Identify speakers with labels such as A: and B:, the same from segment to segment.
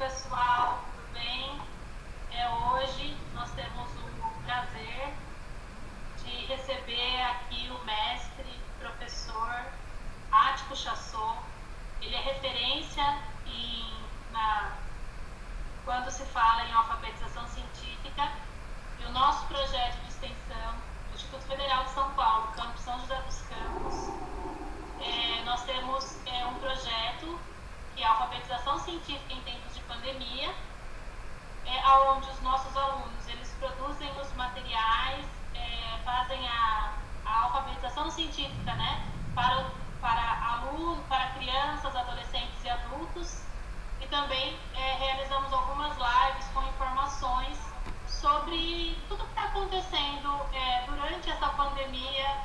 A: pessoal, tudo bem? Hoje nós temos o prazer de receber aqui o mestre, professor Ático Chassot. Ele é referência quando se fala em alfabetização científica, e o nosso projeto de extensão do Instituto Federal de São Paulo, Campus São José dos Campos, nós temos um projeto que é a alfabetização científica em tempos de pandemia, onde os nossos alunos eles produzem os materiais, fazem a alfabetização científica, né, para alunos, para crianças, adolescentes e adultos, e também realizamos algumas lives com informações sobre tudo que está acontecendo durante essa pandemia,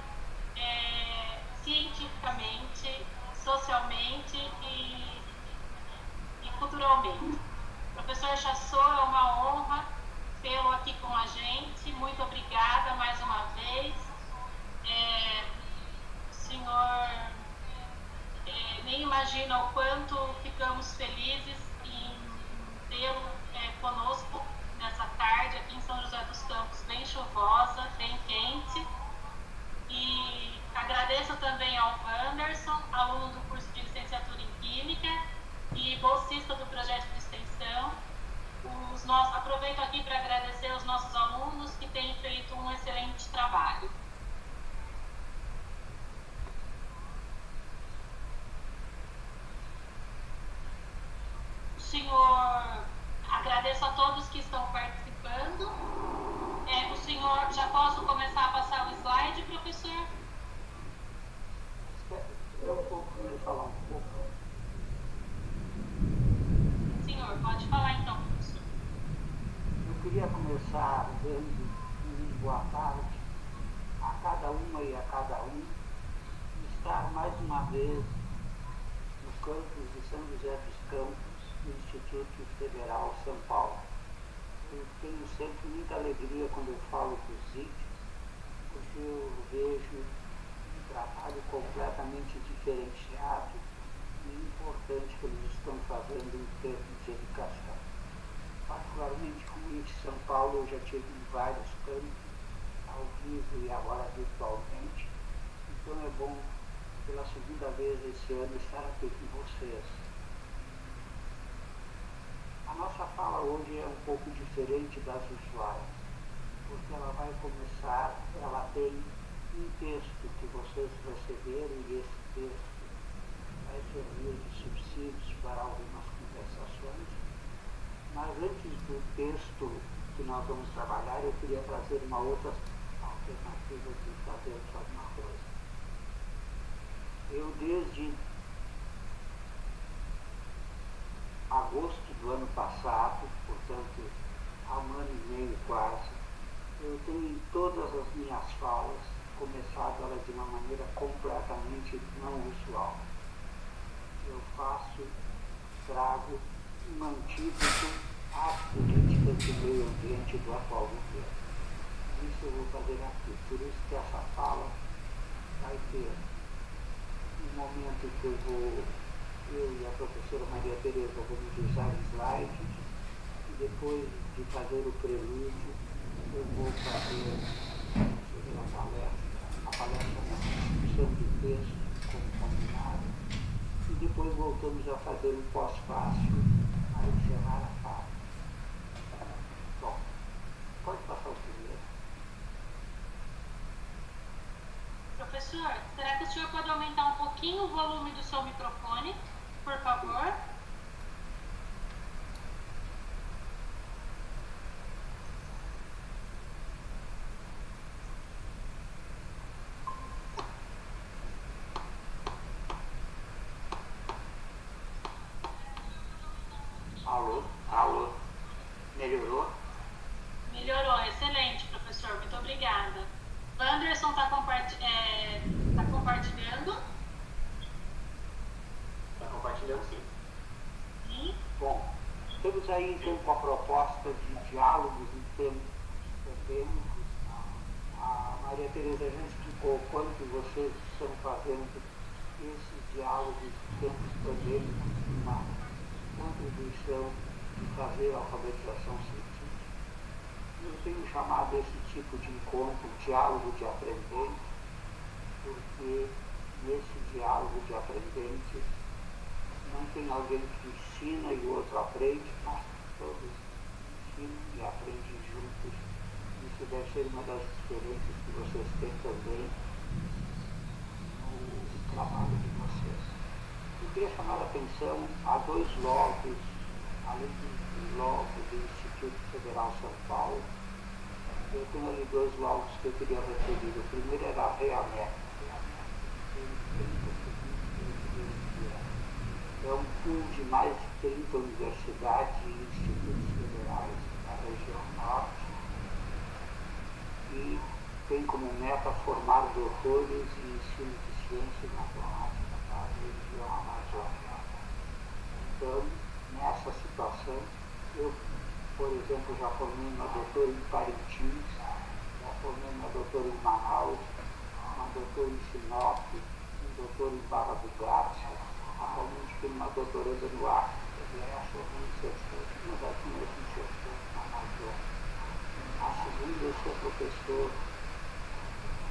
A: cientificamente, socialmente e culturalmente. Professor Chassot, é uma honra tê-lo aqui com a gente. Muito obrigada mais uma vez. O senhor nem imagina o quanto ficamos felizes em tê-lo conosco nessa tarde aqui em São José dos Campos, bem chuvosa, bem quente. E agradeço também ao Wanderson, aluno do curso de licenciatura em Química e bolsista do projeto de extensão. Aproveito aqui para agradecer aos nossos alunos que têm feito um excelente trabalho. Agradeço a todos que estão participando. O senhor, já posso começar a passar o slide, professor?
B: Eu vou falar um pouco.
A: Senhor, pode falar então, professor.
B: Eu queria começar dando uma boa tarde a cada uma e a cada um, estar mais uma vez no campus de São José dos Campos, do Instituto Federal São Paulo. Eu tenho sempre muita alegria quando eu falo com os índios, porque eu vejo um trabalho completamente diferenciado e importante que eles estão fazendo em termos de educação. Particularmente com o IFE São Paulo, eu já tive em vários campos, ao vivo e agora virtualmente. Então é bom, pela segunda vez esse ano, estar aqui com vocês. A nossa fala hoje é um pouco diferente das usuais, porque ela vai começar, ela tem um texto que vocês receberam, e esse texto vai servir de subsídios para algumas conversações. Mas antes do texto que nós vamos trabalhar, eu queria trazer uma outra alternativa de fazermos alguma coisa. Eu, desde agosto do ano passado, portanto, há um ano e meio quase, eu tenho em todas as minhas falas começado elas de uma maneira completamente não usual. Eu trago um antídoto às políticas do meio ambiente do atual governo. Isso eu vou fazer aqui. Por isso que essa fala vai ter um momento que eu e a professora Maria Tereza vamos usar slides, e depois de fazer o prelúdio, eu vou fazer a palestra da discussão de texto, como combinado, e depois voltamos a fazer um pós-fácil a encerrar a fala. Bom, pode passar o primeiro.
A: Professor, será que o senhor pode aumentar um pouquinho o volume do seu microfone, por favor?
B: Alô? Melhorou?
A: Melhorou, excelente, professor, muito obrigada. Wanderson está compartilhando?
C: Está compartilhando, sim.
A: Sim.
B: Bom, estamos aí então com a proposta de diálogos em termos acadêmicos. A Maria Tereza já explicou quanto vocês estão fazendo esses diálogos em termos acadêmicos, uma contribuição de fazer alfabetização científica. Eu tenho chamado esse tipo de encontro diálogo de aprendentes, porque nesse diálogo de aprendentes não tem alguém que ensina e o outro aprende, mas todos ensinam e aprendem juntos. Isso deve ser uma das experiências que vocês têm também no trabalho de vocês. Eu queria chamar a atenção a dois logos, além do logo do Instituto Federal São Paulo. Eu tenho ali dois logos que eu queria referir. O primeiro era a REAMEC. É um pool de mais de 30 universidades e institutos federais da região norte e tem como meta formar doutores em ensino de ciência e matemática para a região amazônica. Então, nessa situação, eu, por exemplo, já formei uma doutora em Parintins, já formei uma doutora em Manaus, uma doutora em Sinop, um doutor em Barra do Garça, atualmente tem uma doutoranda no Acre, essa é uma das minhas inserções na Amazônia. A segunda, eu sou professor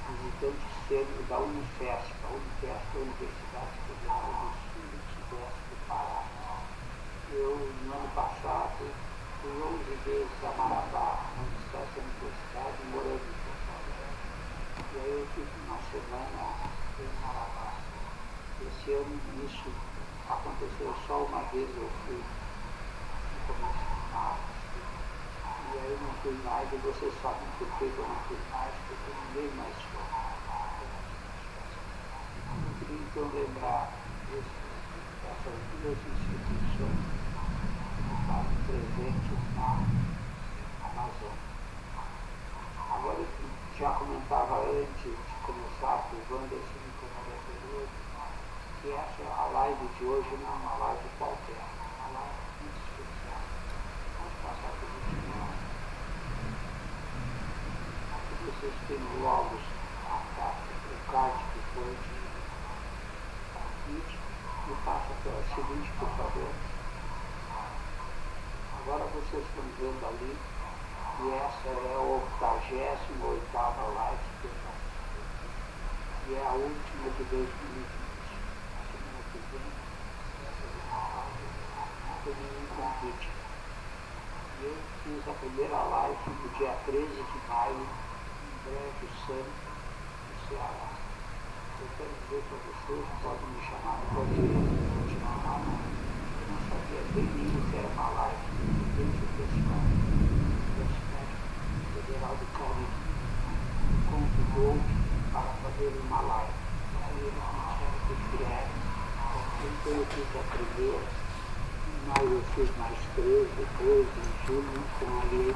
B: visitante sênior da Unifesp. A Unifesp é a Universidade Federal do Sul e Sudeste do Pará. Eu, no ano passado, fui 11 vezes a Marabá, onde está essa universidade, morando em Porto Alegre. E aí eu tive uma semana em Marabá. Esse ano isso aconteceu só uma vez, eu fui no começo de março. E aí não fui mais, e vocês sabem por que eu não fui mais, porque ninguém mais foi. Eu queria então lembrar essas duas instituições que fazem presentes na Amazônia. Agora, eu já comentava antes de começar, que o Wanderson me comentou que essa, a live de hoje não é uma live qualquer, é uma live muito especial. Vamos passar por isso. Aqui vocês têm logos, o card que foi de convite, e passa pela seguinte, por favor. Agora vocês estão vendo ali, e essa é a 88ª live que eu faço. E é a última de 2020. Foi um convite. E eu fiz a primeira live no dia 13 de maio, em Brejo Santo, no Ceará. Eu quero dizer para vocês, podem me chamar, podem me chamar, eu não sabia bem nem o que era uma live, desde o pessoal da Universidade Federal do Caribe me convidou para fazer uma live. Aí eles me disseram que eu queria. Então eu fiz a primeira, em maio eu fiz mais 3, depois em julho com ali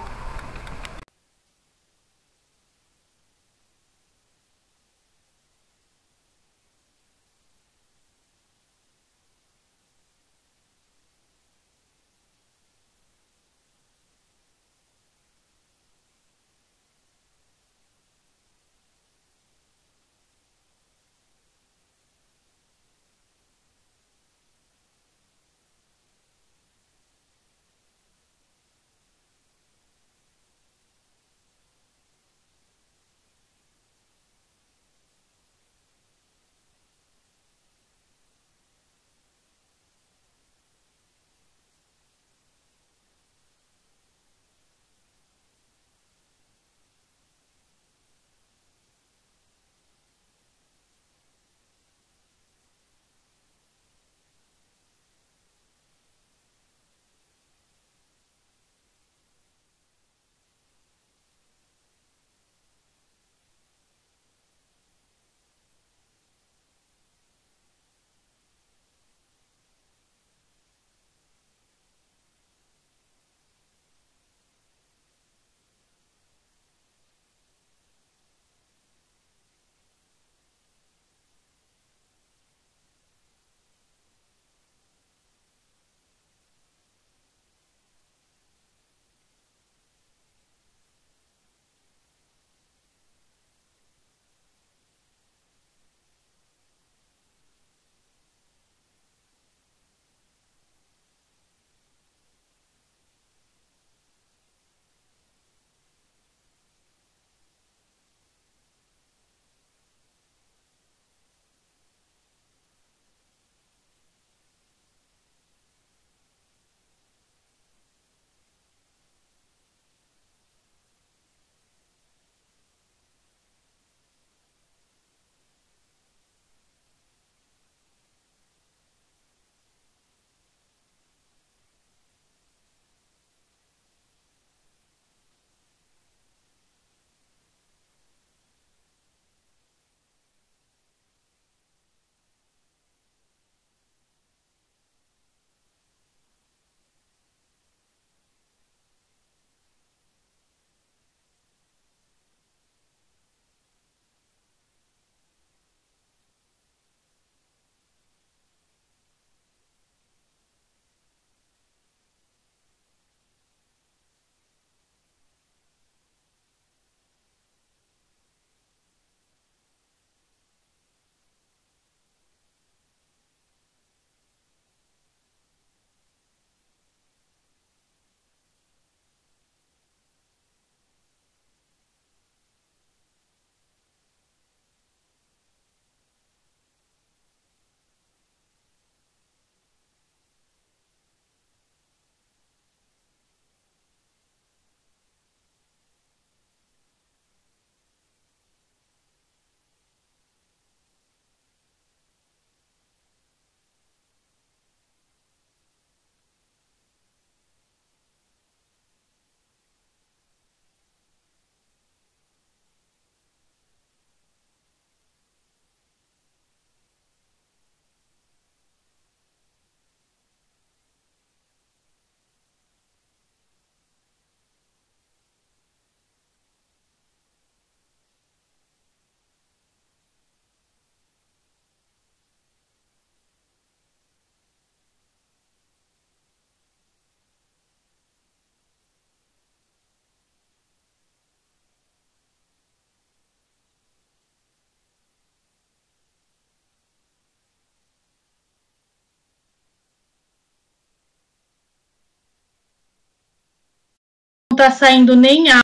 A: está saindo nem áudio.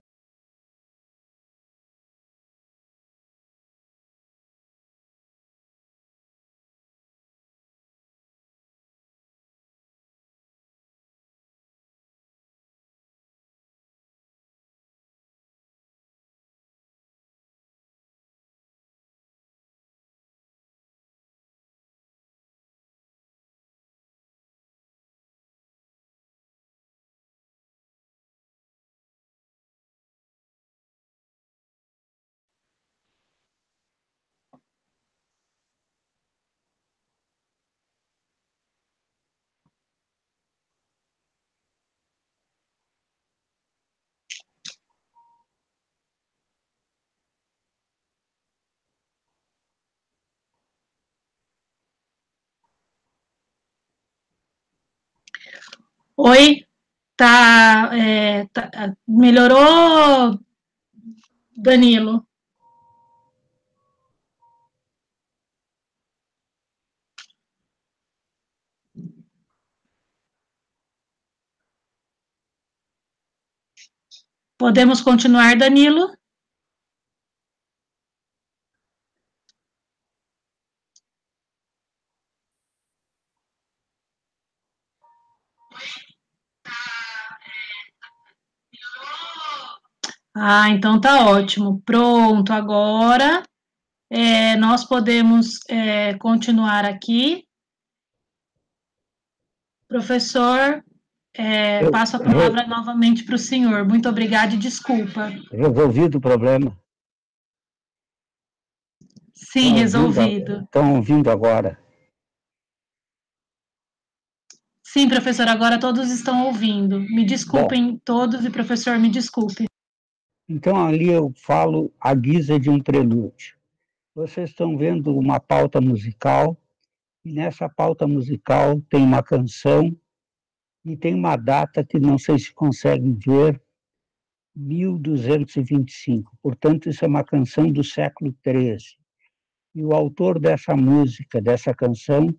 A: Oi, melhorou, Danilo? Podemos continuar, Danilo? Ah, então tá ótimo. Pronto, agora nós podemos continuar aqui. Professor, passo a palavra novamente para o senhor. Muito obrigada e desculpa.
B: Resolvido o problema?
A: Sim, resolvido.
B: Estão ouvindo agora?
A: Sim, professor, agora todos estão ouvindo. Me desculpem todos e professor, me desculpe.
B: Então, ali eu falo à guisa de um prelúdio. Vocês estão vendo uma pauta musical, e nessa pauta musical tem uma canção e tem uma data que não sei se conseguem ver, 1225. Portanto, isso é uma canção do século XIII. E o autor dessa música, dessa canção,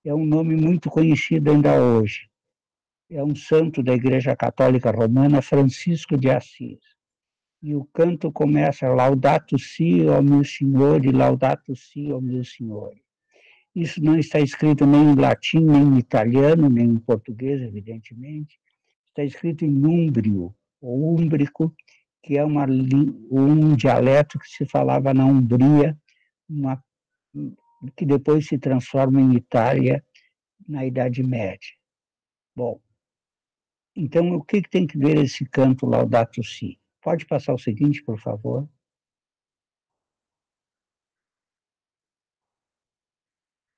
B: é um nome muito conhecido ainda hoje. É um santo da Igreja Católica Romana, Francisco de Assis. E o canto começa Laudato si, ó meu Senhor, e Laudato si, ó meu Senhor. Isso não está escrito nem em latim, nem em italiano, nem em português, evidentemente. Está escrito em úmbrio, ou úmbrico, que é um dialeto que se falava na Umbria, que depois se transforma em Itália na Idade Média. Bom, então o que tem que ver esse canto Laudato Si? Pode passar o seguinte, por favor?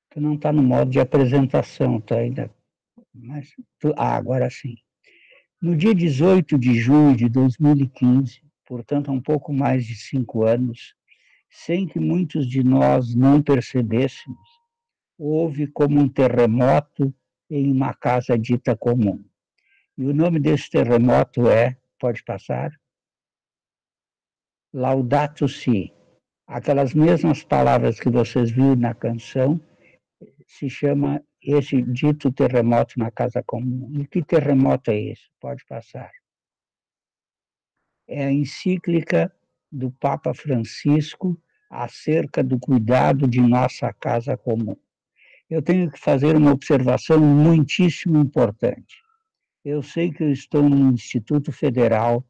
B: Tu não está no modo de apresentação, tá ainda. Mas, agora sim. No dia 18 de junho de 2015, portanto, há um pouco mais de 5 anos, sem que muitos de nós não percebêssemos, houve como um terremoto em uma casa dita comum. E o nome desse terremoto pode passar? Laudato Si. Aquelas mesmas palavras que vocês viram na canção, se chama esse dito terremoto na casa comum. E que terremoto é esse? Pode passar. É a encíclica do Papa Francisco acerca do cuidado de nossa casa comum. Eu tenho que fazer uma observação muitíssimo importante. Eu sei que eu estou no Instituto Federal,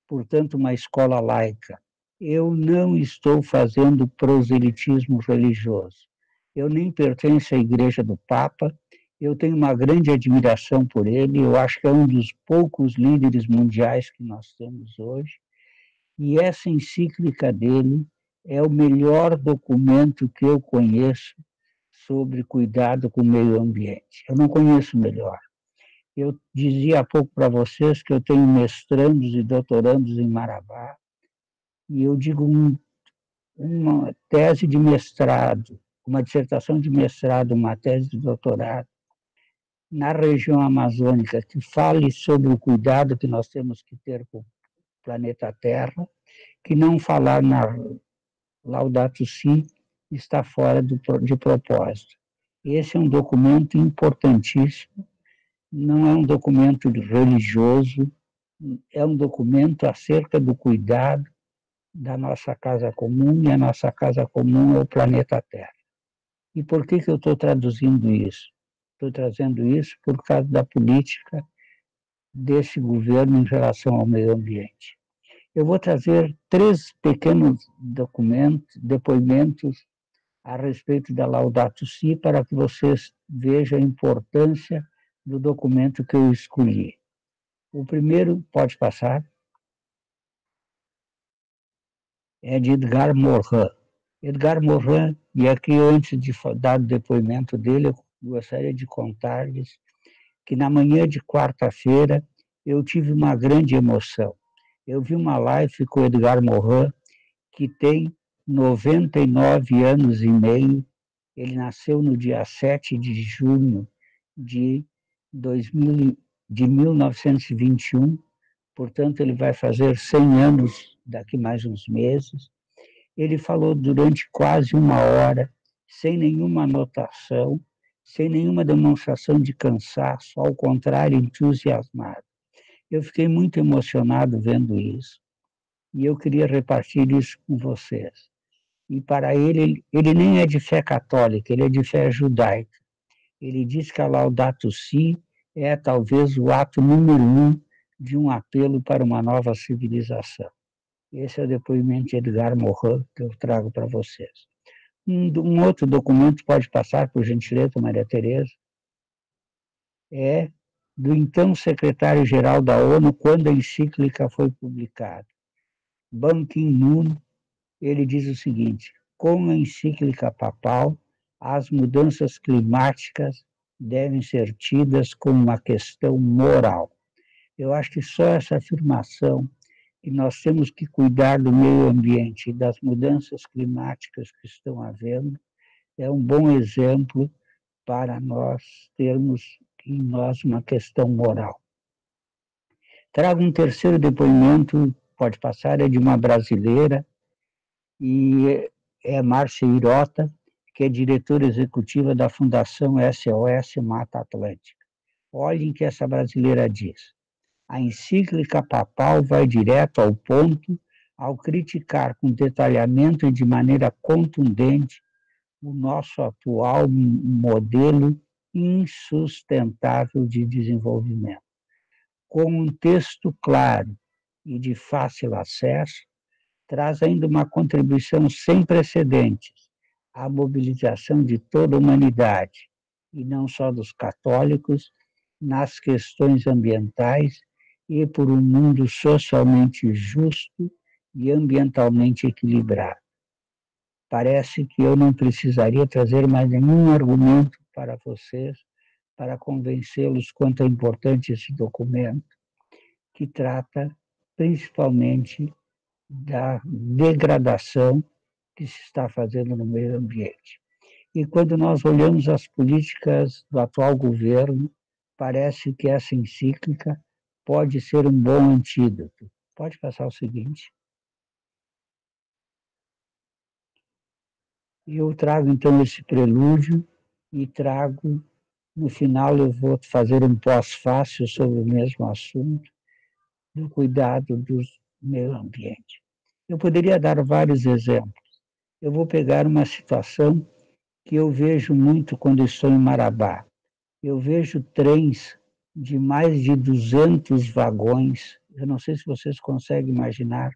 B: portanto, uma escola laica. Eu não estou fazendo proselitismo religioso. Eu nem pertenço à Igreja do Papa, eu tenho uma grande admiração por ele, eu acho que é um dos poucos líderes mundiais que nós temos hoje, e essa encíclica dele é o melhor documento que eu conheço sobre cuidado com o meio ambiente. Eu não conheço melhor. Eu dizia há pouco para vocês que eu tenho mestrandos e doutorandos em Marabá, e eu digo uma tese de mestrado, uma dissertação de mestrado, uma tese de doutorado, na região amazônica, que fale sobre o cuidado que nós temos que ter com o planeta Terra, que não falar na Laudato Si está fora de propósito. Esse é um documento importantíssimo, não é um documento religioso, é um documento acerca do cuidado da nossa casa comum, e a nossa casa comum é o planeta Terra. E por que eu estou traduzindo isso? Estou trazendo isso por causa da política desse governo em relação ao meio ambiente. Eu vou trazer 3 pequenos depoimentos a respeito da Laudato Si, para que vocês vejam a importância do documento que eu escolhi. O primeiro, pode passar, é de Edgar Morin. Edgar Morin, e aqui antes de dar o depoimento dele, eu gostaria de contar-lhes que na manhã de quarta-feira eu tive uma grande emoção. Eu vi uma live com o Edgar Morin, que tem 99 anos e meio. Ele nasceu no dia 7 de junho de 1921, portanto, ele vai fazer 100 anos daqui mais uns meses. Ele falou durante quase 1 hora, sem nenhuma anotação, sem nenhuma demonstração de cansaço, ao contrário, entusiasmado. Eu fiquei muito emocionado vendo isso, e eu queria repartir isso com vocês. E para ele nem é de fé católica, ele é de fé judaica. Ele diz que a Laudato Si é talvez o ato número 1 de um apelo para uma nova civilização. Esse é o depoimento de Edgar Morin que eu trago para vocês. Um outro documento, pode passar, por gentileza, Maria Tereza, é do então secretário-geral da ONU, quando a encíclica foi publicada. Ban Ki-moon, ele diz o seguinte: com a encíclica papal, as mudanças climáticas devem ser tidas como uma questão moral. Eu acho que só essa afirmação, que nós temos que cuidar do meio ambiente e das mudanças climáticas que estão havendo, é um bom exemplo para nós termos em nós uma questão moral. Trago um terceiro depoimento, pode passar, é de uma brasileira, e é Márcia Hirota, que é diretora executiva da Fundação SOS Mata Atlântica. Olhem o que essa brasileira diz. A encíclica papal vai direto ao ponto ao criticar com detalhamento e de maneira contundente o nosso atual modelo insustentável de desenvolvimento. Com um texto claro e de fácil acesso, traz ainda uma contribuição sem precedentes à mobilização de toda a humanidade, e não só dos católicos, nas questões ambientais e por um mundo socialmente justo e ambientalmente equilibrado. Parece que eu não precisaria trazer mais nenhum argumento para vocês, para convencê-los quanto é importante esse documento, que trata principalmente da degradação que se está fazendo no meio ambiente. E quando nós olhamos as políticas do atual governo, parece que essa encíclica pode ser um bom antídoto. Pode passar o seguinte. Eu trago, então, esse prelúdio e trago, no final, eu vou fazer um pós-fácil sobre o mesmo assunto, do cuidado do meio ambiente. Eu poderia dar vários exemplos. Eu vou pegar uma situação que eu vejo muito quando estou em Marabá. Eu vejo trens de mais de 200 vagões. Eu não sei se vocês conseguem imaginar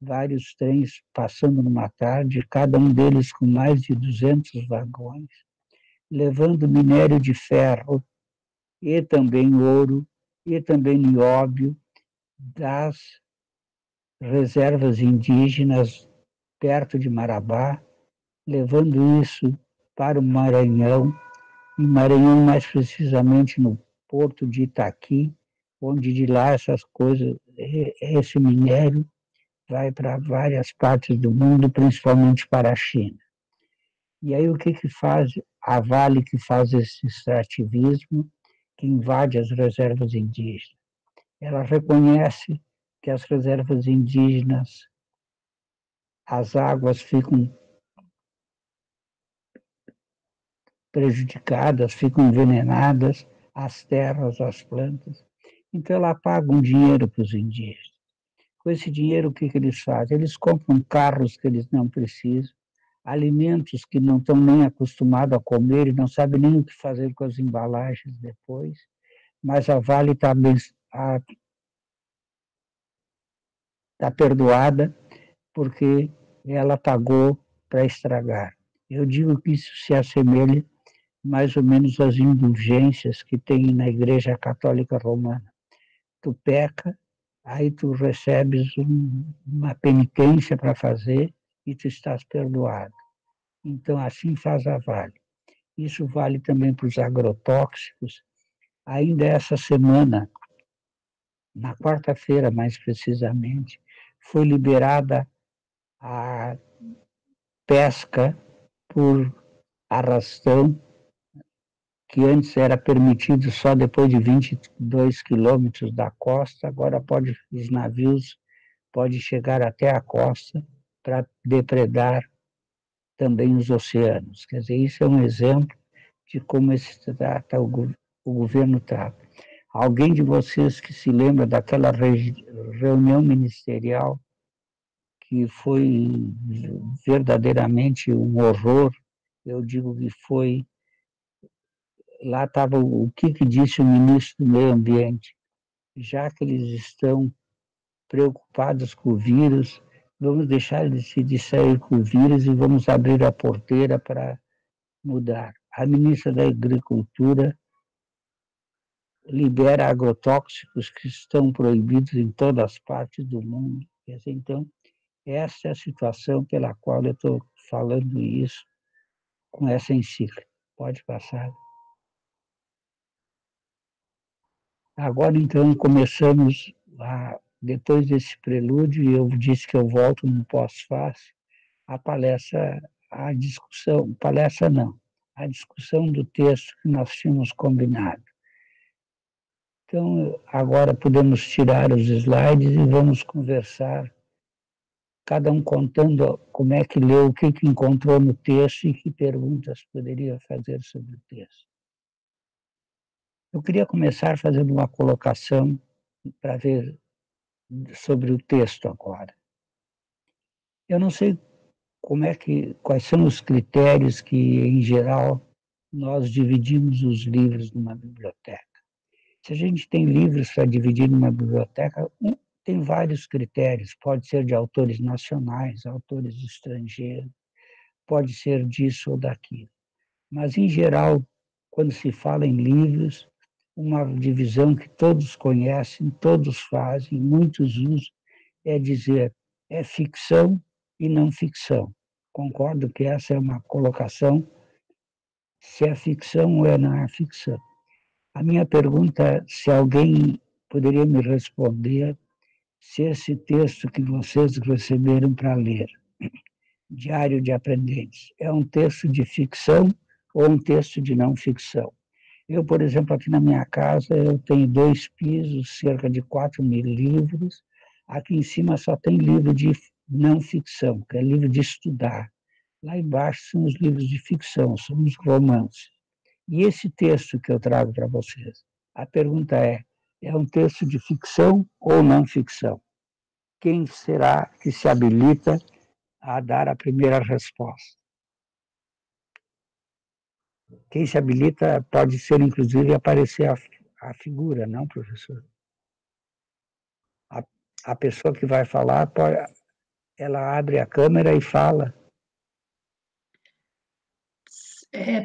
B: vários trens passando numa tarde, cada um deles com mais de 200 vagões, levando minério de ferro e também ouro e também nióbio das reservas indígenas perto de Marabá, levando isso para o Maranhão, em Maranhão mais precisamente no porto de Itaqui, onde de lá essas coisas, esse minério vai para várias partes do mundo, principalmente para a China. E aí o que faz a Vale, que faz esse extrativismo, que invade as reservas indígenas? Ela reconhece que as reservas indígenas, as águas ficam prejudicadas, ficam envenenadas, as terras, as plantas. Então, ela paga um dinheiro para os indígenas. Com esse dinheiro, o que eles fazem? Eles compram carros que eles não precisam, alimentos que não estão nem acostumados a comer e não sabem nem o que fazer com as embalagens depois, mas a Vale tá perdoada porque ela pagou para estragar. Eu digo que isso se assemelha mais ou menos às indulgências que tem na Igreja Católica Romana. Tu peca, aí tu recebes uma penitência para fazer e tu estás perdoado. Então, assim faz a Vale. Isso vale também para os agrotóxicos. Ainda essa semana, na quarta-feira mais precisamente, foi liberada a pesca por arrastão, que antes era permitido só depois de 22 quilômetros da costa, agora os navios podem chegar até a costa para depredar também os oceanos. Quer dizer, isso é um exemplo de como o governo trata. Alguém de vocês que se lembra daquela reunião ministerial que foi verdadeiramente um horror? Eu digo que foi. Lá estava o que disse o ministro do Meio Ambiente. Já que eles estão preocupados com o vírus, vamos deixar eles se distrair com o vírus e vamos abrir a porteira para mudar. A ministra da Agricultura libera agrotóxicos que estão proibidos em todas as partes do mundo. Então, essa é a situação pela qual eu estou falando isso com essa encíclica. Pode passar. Agora, então, começamos, depois desse prelúdio, eu disse que eu volto no pós-fácil, a palestra, a discussão, palestra não, a discussão do texto que nós tínhamos combinado. Então, agora podemos tirar os slides e vamos conversar, cada um contando como é que leu, o que encontrou no texto e que perguntas poderia fazer sobre o texto. Eu queria começar fazendo uma colocação para ver sobre o texto agora. Eu não sei quais são os critérios que, em geral, nós dividimos os livros numa biblioteca. Se a gente tem livros para dividir numa biblioteca, tem vários critérios. Pode ser de autores nacionais, autores estrangeiros, pode ser disso ou daquilo. Mas, em geral, quando se fala em livros, uma divisão que todos conhecem, todos fazem, muitos usam, é dizer é ficção e não ficção. Concordo que essa é uma colocação, se é ficção ou não é ficção. A minha pergunta é se alguém poderia me responder se esse texto que vocês receberam para ler, Diário de Aprendentes, é um texto de ficção ou um texto de não ficção. Eu, por exemplo, aqui na minha casa, eu tenho 2 pisos, cerca de 4.000 livros. Aqui em cima só tem livro de não ficção, que é livro de estudar. Lá embaixo são os livros de ficção, são os romances. E esse texto que eu trago para vocês, a pergunta é um texto de ficção ou não ficção? Quem será que se habilita a dar a primeira resposta? Quem se habilita pode ser, inclusive, aparecer a figura, não, professor? A pessoa que vai falar, ela abre a câmera e fala.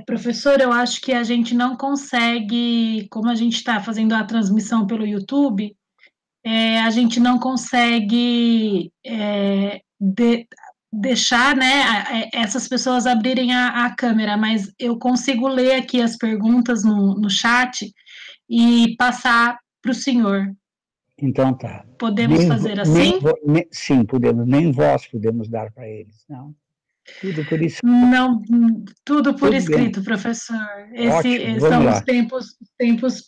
C: Professor, eu acho que a gente não consegue, como a gente está fazendo a transmissão pelo YouTube, a gente não consegue deixar, né, essas pessoas abrirem a câmera, mas eu consigo ler aqui as perguntas no chat e passar para o senhor.
B: Então tá.
C: Podemos fazer assim?
B: Sim, podemos. Nem voz podemos dar para eles, não? Tudo por escrito.
C: Não, tudo por escrito, bem. Professor.
B: Ótimo,
C: são
B: lá.
C: Os tempos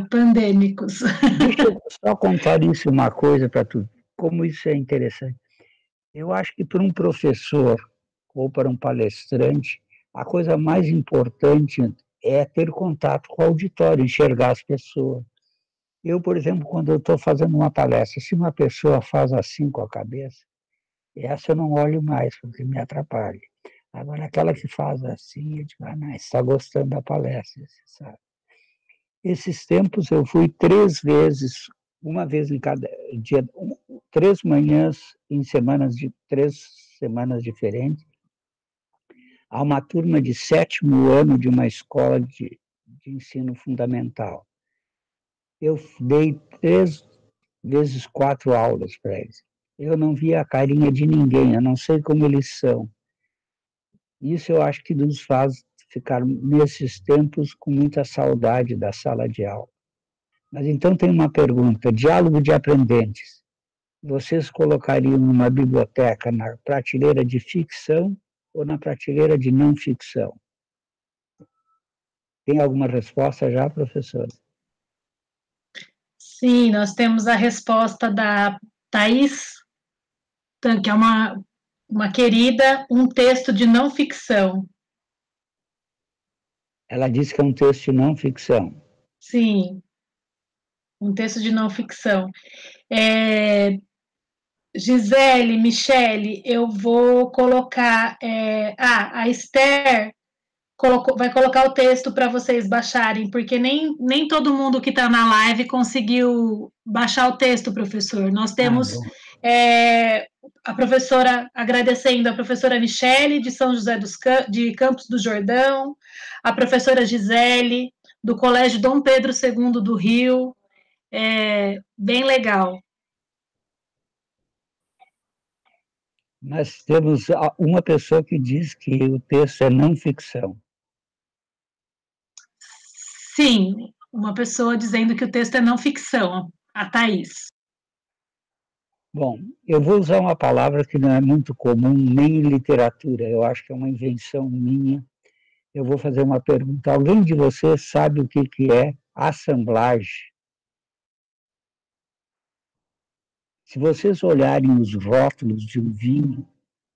C: pandêmicos.
B: Deixa eu só contar isso uma coisa para tu, como isso é interessante. Eu acho que para um professor ou para um palestrante, a coisa mais importante é ter contato com o auditório, enxergar as pessoas. Eu, por exemplo, quando eu estou fazendo uma palestra, se uma pessoa faz assim com a cabeça, essa eu não olho mais, porque me atrapalha. Agora, aquela que faz assim, eu digo, não, está gostando da palestra, você sabe. Esses tempos eu fui 3 vezes, uma vez em cada dia, 3 manhãs em semanas de 3 semanas diferentes, a uma turma de 7º ano de uma escola de ensino fundamental. Eu dei 3 vezes 4 aulas para eles. Eu não via a carinha de ninguém, eu não sei como eles são. Isso eu acho que nos faz ficar, nesses tempos, com muita saudade da sala de aula. Mas então tem uma pergunta: diálogo de aprendentes. Vocês colocariam numa biblioteca na prateleira de ficção ou na prateleira de não ficção? Tem alguma resposta já, professora?
C: Sim, nós temos a resposta da Thais, que é uma querida, um texto de não ficção.
B: Ela disse que é um texto de não ficção.
C: Sim, um texto de não ficção. Gisele, Michele, eu vou colocar. A Esther vai colocar o texto para vocês baixarem, porque nem todo mundo que está na live conseguiu baixar o texto, professor. Nós temos a professora, agradecendo a professora Michele, de São José de Campos do Jordão, a professora Gisele, do Colégio Dom Pedro II do Rio. Bem legal.
B: Nós temos uma pessoa que diz que o texto é não ficção.
C: Sim, uma pessoa dizendo que o texto é não ficção, a Thais.
B: Bom, eu vou usar uma palavra que não é muito comum nem em literatura, eu acho que é uma invenção minha. Eu vou fazer uma pergunta. Alguém de vocês sabe o que é assemblagem? Se vocês olharem os rótulos de um vinho,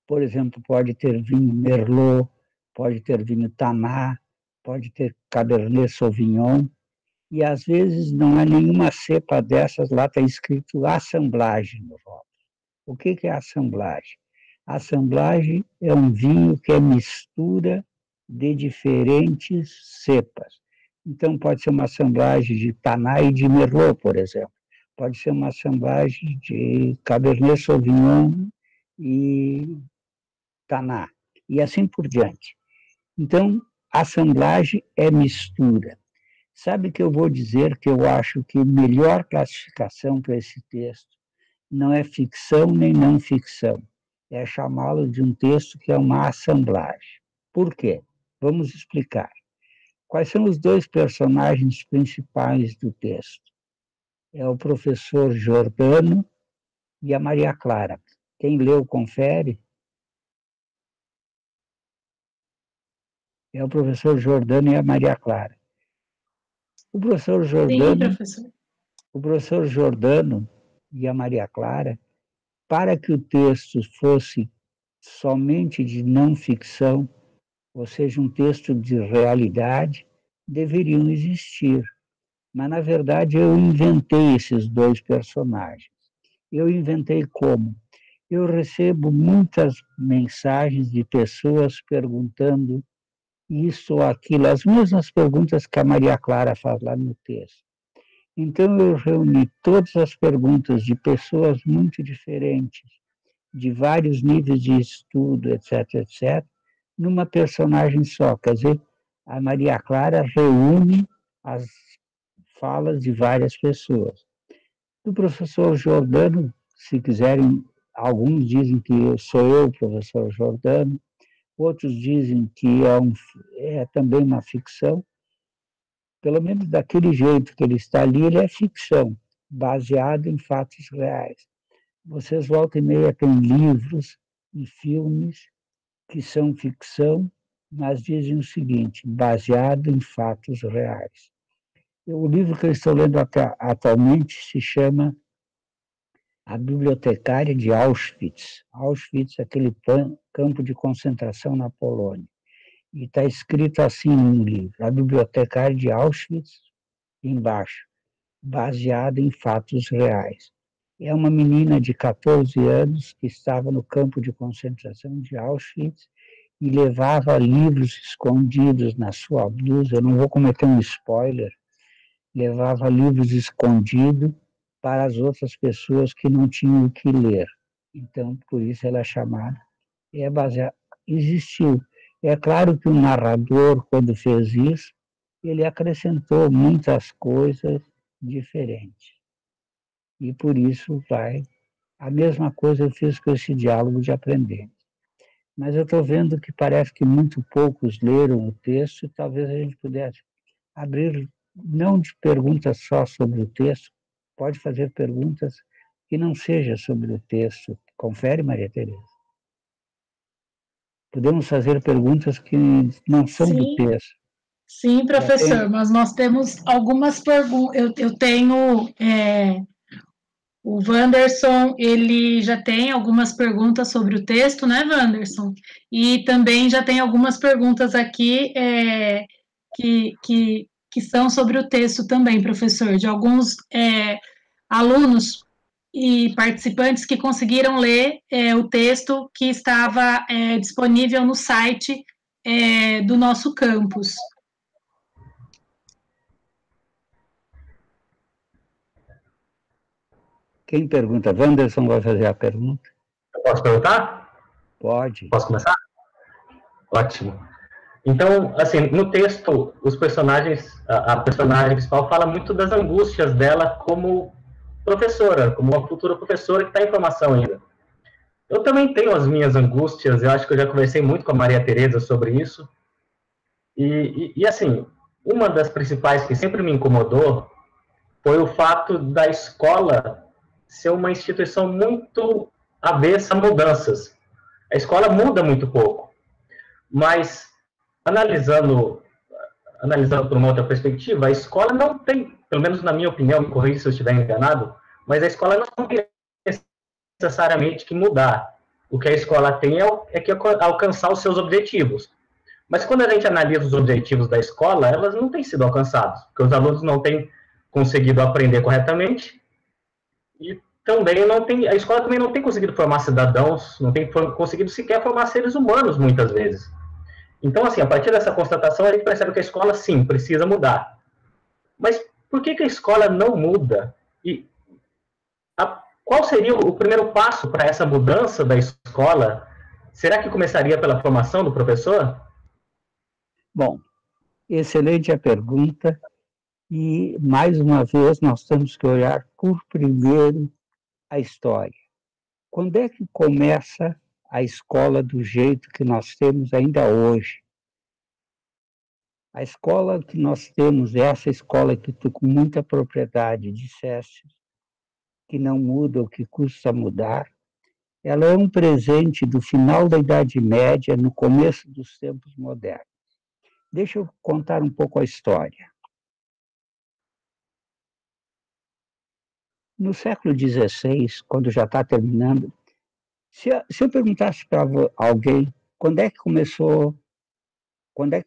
B: por exemplo, pode ter vinho Merlot, pode ter vinho Taná, pode ter Cabernet Sauvignon, e às vezes não há nenhuma cepa dessas, lá está escrito assemblagem no rótulo. O que é assemblagem? Assemblagem é um vinho que é mistura de diferentes cepas. Então, pode ser uma assemblagem de Taná e de Merlot, por exemplo. Pode ser uma assemblagem de Cabernet Sauvignon e Taná, e assim por diante. Então, assemblagem é mistura. Sabe que eu vou dizer que eu acho que a melhor classificação para esse texto não é ficção nem não ficção, é chamá-lo de um texto que é uma assemblagem. Por quê? Vamos explicar. Quais são os 2 personagens principais do texto? É o professor Jordano e a Maria Clara. Quem leu, confere. É o professor Jordano e a Maria Clara. O professor Jordano,
C: Sim, professor.
B: O professor Jordano e a Maria Clara, para que o texto fosse somente de não ficção, ou seja, um texto de realidade, deveriam existir. Mas, na verdade, eu inventei esses 2 personagens. Eu inventei como? Eu recebo muitas mensagens de pessoas perguntando isso ou aquilo, as mesmas perguntas que a Maria Clara faz lá no texto. Então, eu reuni todas as perguntas de pessoas muito diferentes, de vários níveis de estudo, etc., etc., numa personagem só. Quer dizer, a Maria Clara reúne as falas de várias pessoas. O professor Jordano, se quiserem, alguns dizem que sou eu, o professor Jordano, outros dizem que é também uma ficção. Pelo menos daquele jeito que ele está ali, ele é ficção, baseado em fatos reais. Vocês, volta e meia, têm livros e filmes que são ficção, mas dizem o seguinte: baseado em fatos reais. O livro que eu estou lendo atualmente se chama A Bibliotecária de Auschwitz. Auschwitz é aquele campo de concentração na Polônia. E está escrito assim no livro: A Bibliotecária de Auschwitz, embaixo. baseada em fatos reais. É uma menina de 14 anos que estava no campo de concentração de Auschwitz e levava livros escondidos na sua blusa. Eu não vou cometer um spoiler. Levava livros escondidos para as outras pessoas que não tinham o que ler. Então, por isso ela é chamada. É baseada. Existiu. É claro que o narrador, quando fez isso, ele acrescentou muitas coisas diferentes. E por isso vai. A mesma coisa eu fiz com esse diálogo de aprender. Mas eu estou vendo que parece que muito poucos leram o texto, e talvez a gente pudesse abrir, não de perguntas só sobre o texto, pode fazer perguntas que não sejam sobre o texto. Confere, Maria Tereza? Podemos fazer perguntas que não são do texto.
C: Sim, professor, mas nós temos algumas perguntas. Eu tenho. O Wanderson, ele já tem algumas perguntas sobre o texto, né, Wanderson? E também já tem algumas perguntas aqui que são sobre o texto também, professor, de alguns alunos e participantes que conseguiram ler o texto que estava disponível no site do nosso campus.
B: Quem pergunta? Wanderson vai fazer a pergunta.
D: Eu posso perguntar?
B: Pode.
D: Posso começar? Ótimo. Então, assim, no texto, os personagens, a personagem principal fala muito das angústias dela como professora, como uma futura professora que está em formação ainda. Eu também tenho as minhas angústias, eu acho que eu já conversei muito com a Maria Tereza sobre isso. E assim, uma das principais que sempre me incomodou foi o fato da escola ser uma instituição muito avessa a mudanças. A escola muda muito pouco, mas analisando por uma outra perspectiva, a escola não tem, pelo menos na minha opinião, me corrija se eu estiver enganado, mas a escola não tem necessariamente que mudar. O que a escola tem é que alcançar os seus objetivos. Mas quando a gente analisa os objetivos da escola, elas não têm sido alcançados, porque os alunos não têm conseguido aprender corretamente e também a escola também não tem conseguido formar cidadãos, não tem conseguido sequer formar seres humanos muitas vezes. Então, assim, a partir dessa constatação, a gente percebe que a escola, sim, precisa mudar. Mas por que a escola não muda? E qual seria o primeiro passo para essa mudança da escola? Será que começaria pela formação do professor?
B: Bom, excelente a pergunta. E, mais uma vez, nós temos que olhar por primeiro a história. Quando é que começa a escola do jeito que nós temos ainda hoje? A escola que nós temos, essa escola que tu com muita propriedade disseste, que não muda ou que custa mudar, ela é um presente do final da Idade Média, no começo dos tempos modernos. Deixa eu contar um pouco a história. No século XVI, quando já está terminando, se eu perguntasse para alguém quando é que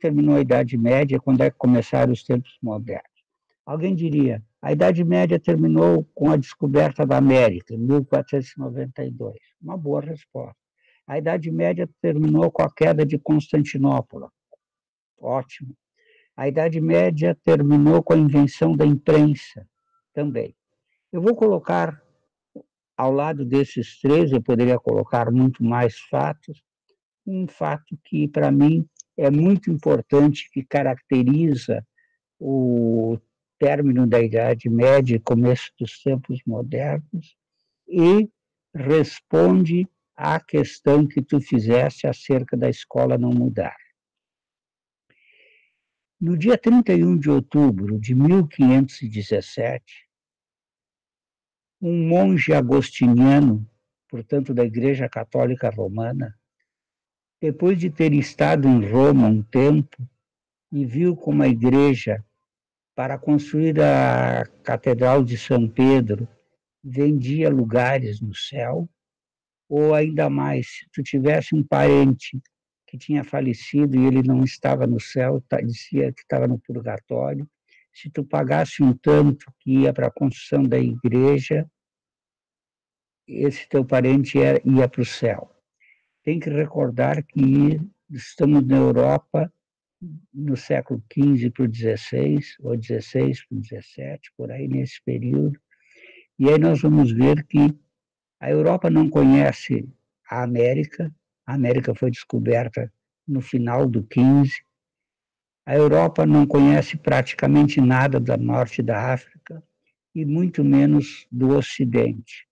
B: terminou a Idade Média, quando é que começaram os tempos modernos, alguém diria, a Idade Média terminou com a descoberta da América, em 1492. Uma boa resposta. A Idade Média terminou com a queda de Constantinopla. Ótimo. A Idade Média terminou com a invenção da imprensa, também. Eu vou colocar, ao lado desses três, eu poderia colocar muito mais fatos, um fato que, para mim, é muito importante, que caracteriza o término da Idade Média e começo dos tempos modernos, e responde à questão que tu fizeste acerca da escola não mudar. No dia 31 de outubro de 1517, um monge agostiniano, portanto da Igreja Católica Romana, depois de ter estado em Roma um tempo e viu como a igreja, para construir a Catedral de São Pedro, vendia lugares no céu, ou ainda mais, se tu tivesse um parente que tinha falecido e ele não estava no céu, dizia que estava no purgatório, se tu pagasse um tanto que ia para a construção da igreja, esse teu parente ia para o céu. Tem que recordar que estamos na Europa no século XV para o XVI, ou XVI para o XVII, por aí nesse período, e aí nós vamos ver que a Europa não conhece a América foi descoberta no final do XV, a Europa não conhece praticamente nada do norte da África, e muito menos do Ocidente,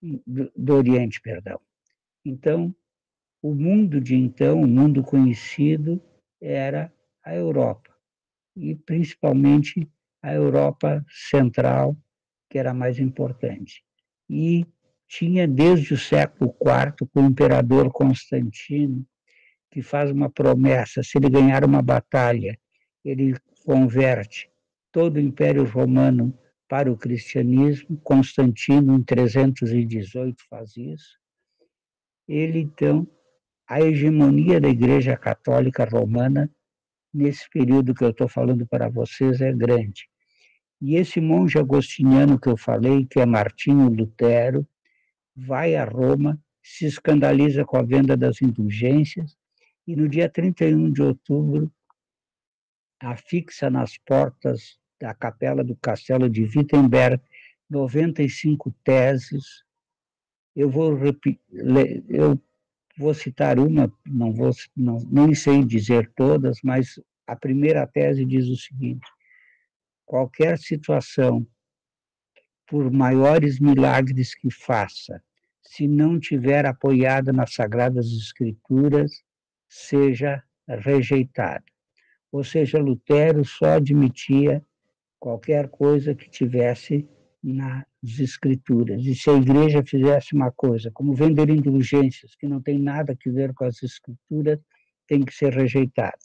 B: do Oriente, perdão. Então, o mundo de então, o mundo conhecido, era a Europa, e principalmente a Europa Central, que era mais importante. E tinha desde o século IV, com o imperador Constantino, que faz uma promessa: se ele ganhar uma batalha, ele converte todo o Império Romano para o cristianismo. Constantino, em 318, faz isso. Ele, então, a hegemonia da Igreja Católica Romana, nesse período que eu estou falando para vocês, é grande. E esse monge agostiniano que eu falei, que é Martinho Lutero, vai a Roma, se escandaliza com a venda das indulgências, e no dia 31 de outubro, afixa nas portas da capela do castelo de Wittenberg 95 teses. Eu vou citar uma, nem sei dizer todas, mas a primeira tese diz o seguinte: qualquer situação, por maiores milagres que faça, se não tiver apoiada nas Sagradas Escrituras, seja rejeitada. Ou seja, Lutero só admitia qualquer coisa que tivesse nas Escrituras. E se a igreja fizesse uma coisa, como vender indulgências, que não tem nada a ver com as Escrituras, tem que ser rejeitada.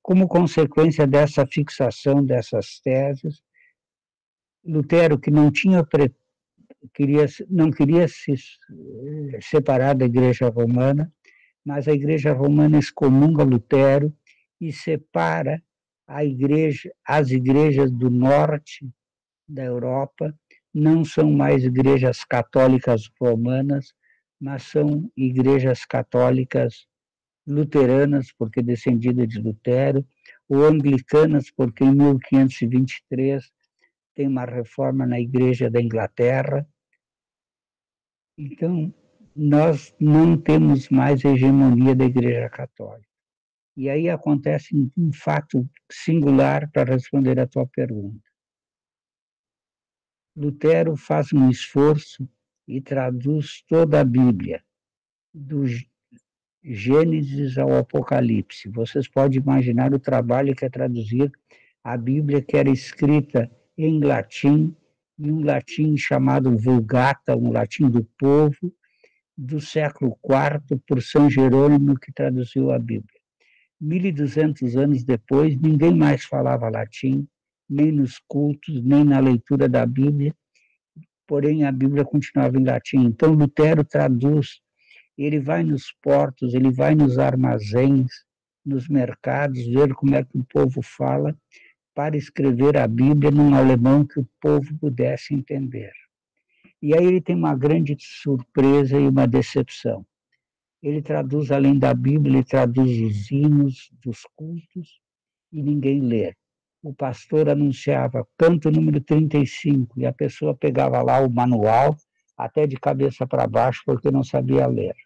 B: Como consequência dessa fixação dessas teses, Lutero, que não queria se separar da Igreja Romana, mas a Igreja Romana excomunga Lutero e separa as igrejas do norte da Europa, não são mais igrejas católicas romanas, mas são igrejas católicas luteranas, porque descendidas de Lutero, ou anglicanas, porque em 1523 tem uma reforma na Igreja da Inglaterra. Então, nós não temos mais a hegemonia da Igreja Católica. E aí acontece um fato singular para responder à tua pergunta. Lutero faz um esforço e traduz toda a Bíblia, do Gênesis ao Apocalipse. Vocês podem imaginar o trabalho que é traduzir a Bíblia, que era escrita em latim, em um latim chamado Vulgata, um latim do povo, do século IV, por São Jerônimo, que traduziu a Bíblia. 1.200 anos depois, ninguém mais falava latim, nem nos cultos, nem na leitura da Bíblia, porém a Bíblia continuava em latim. Então Lutero traduz, ele vai nos portos, ele vai nos armazéns, nos mercados, ver como é que o povo fala, para escrever a Bíblia num alemão que o povo pudesse entender. E aí ele tem uma grande surpresa e uma decepção. Ele traduz, além da Bíblia, ele traduz os hinos dos cultos e ninguém lê. O pastor anunciava canto número 35 e a pessoa pegava lá o manual, até de cabeça para baixo, porque não sabia ler.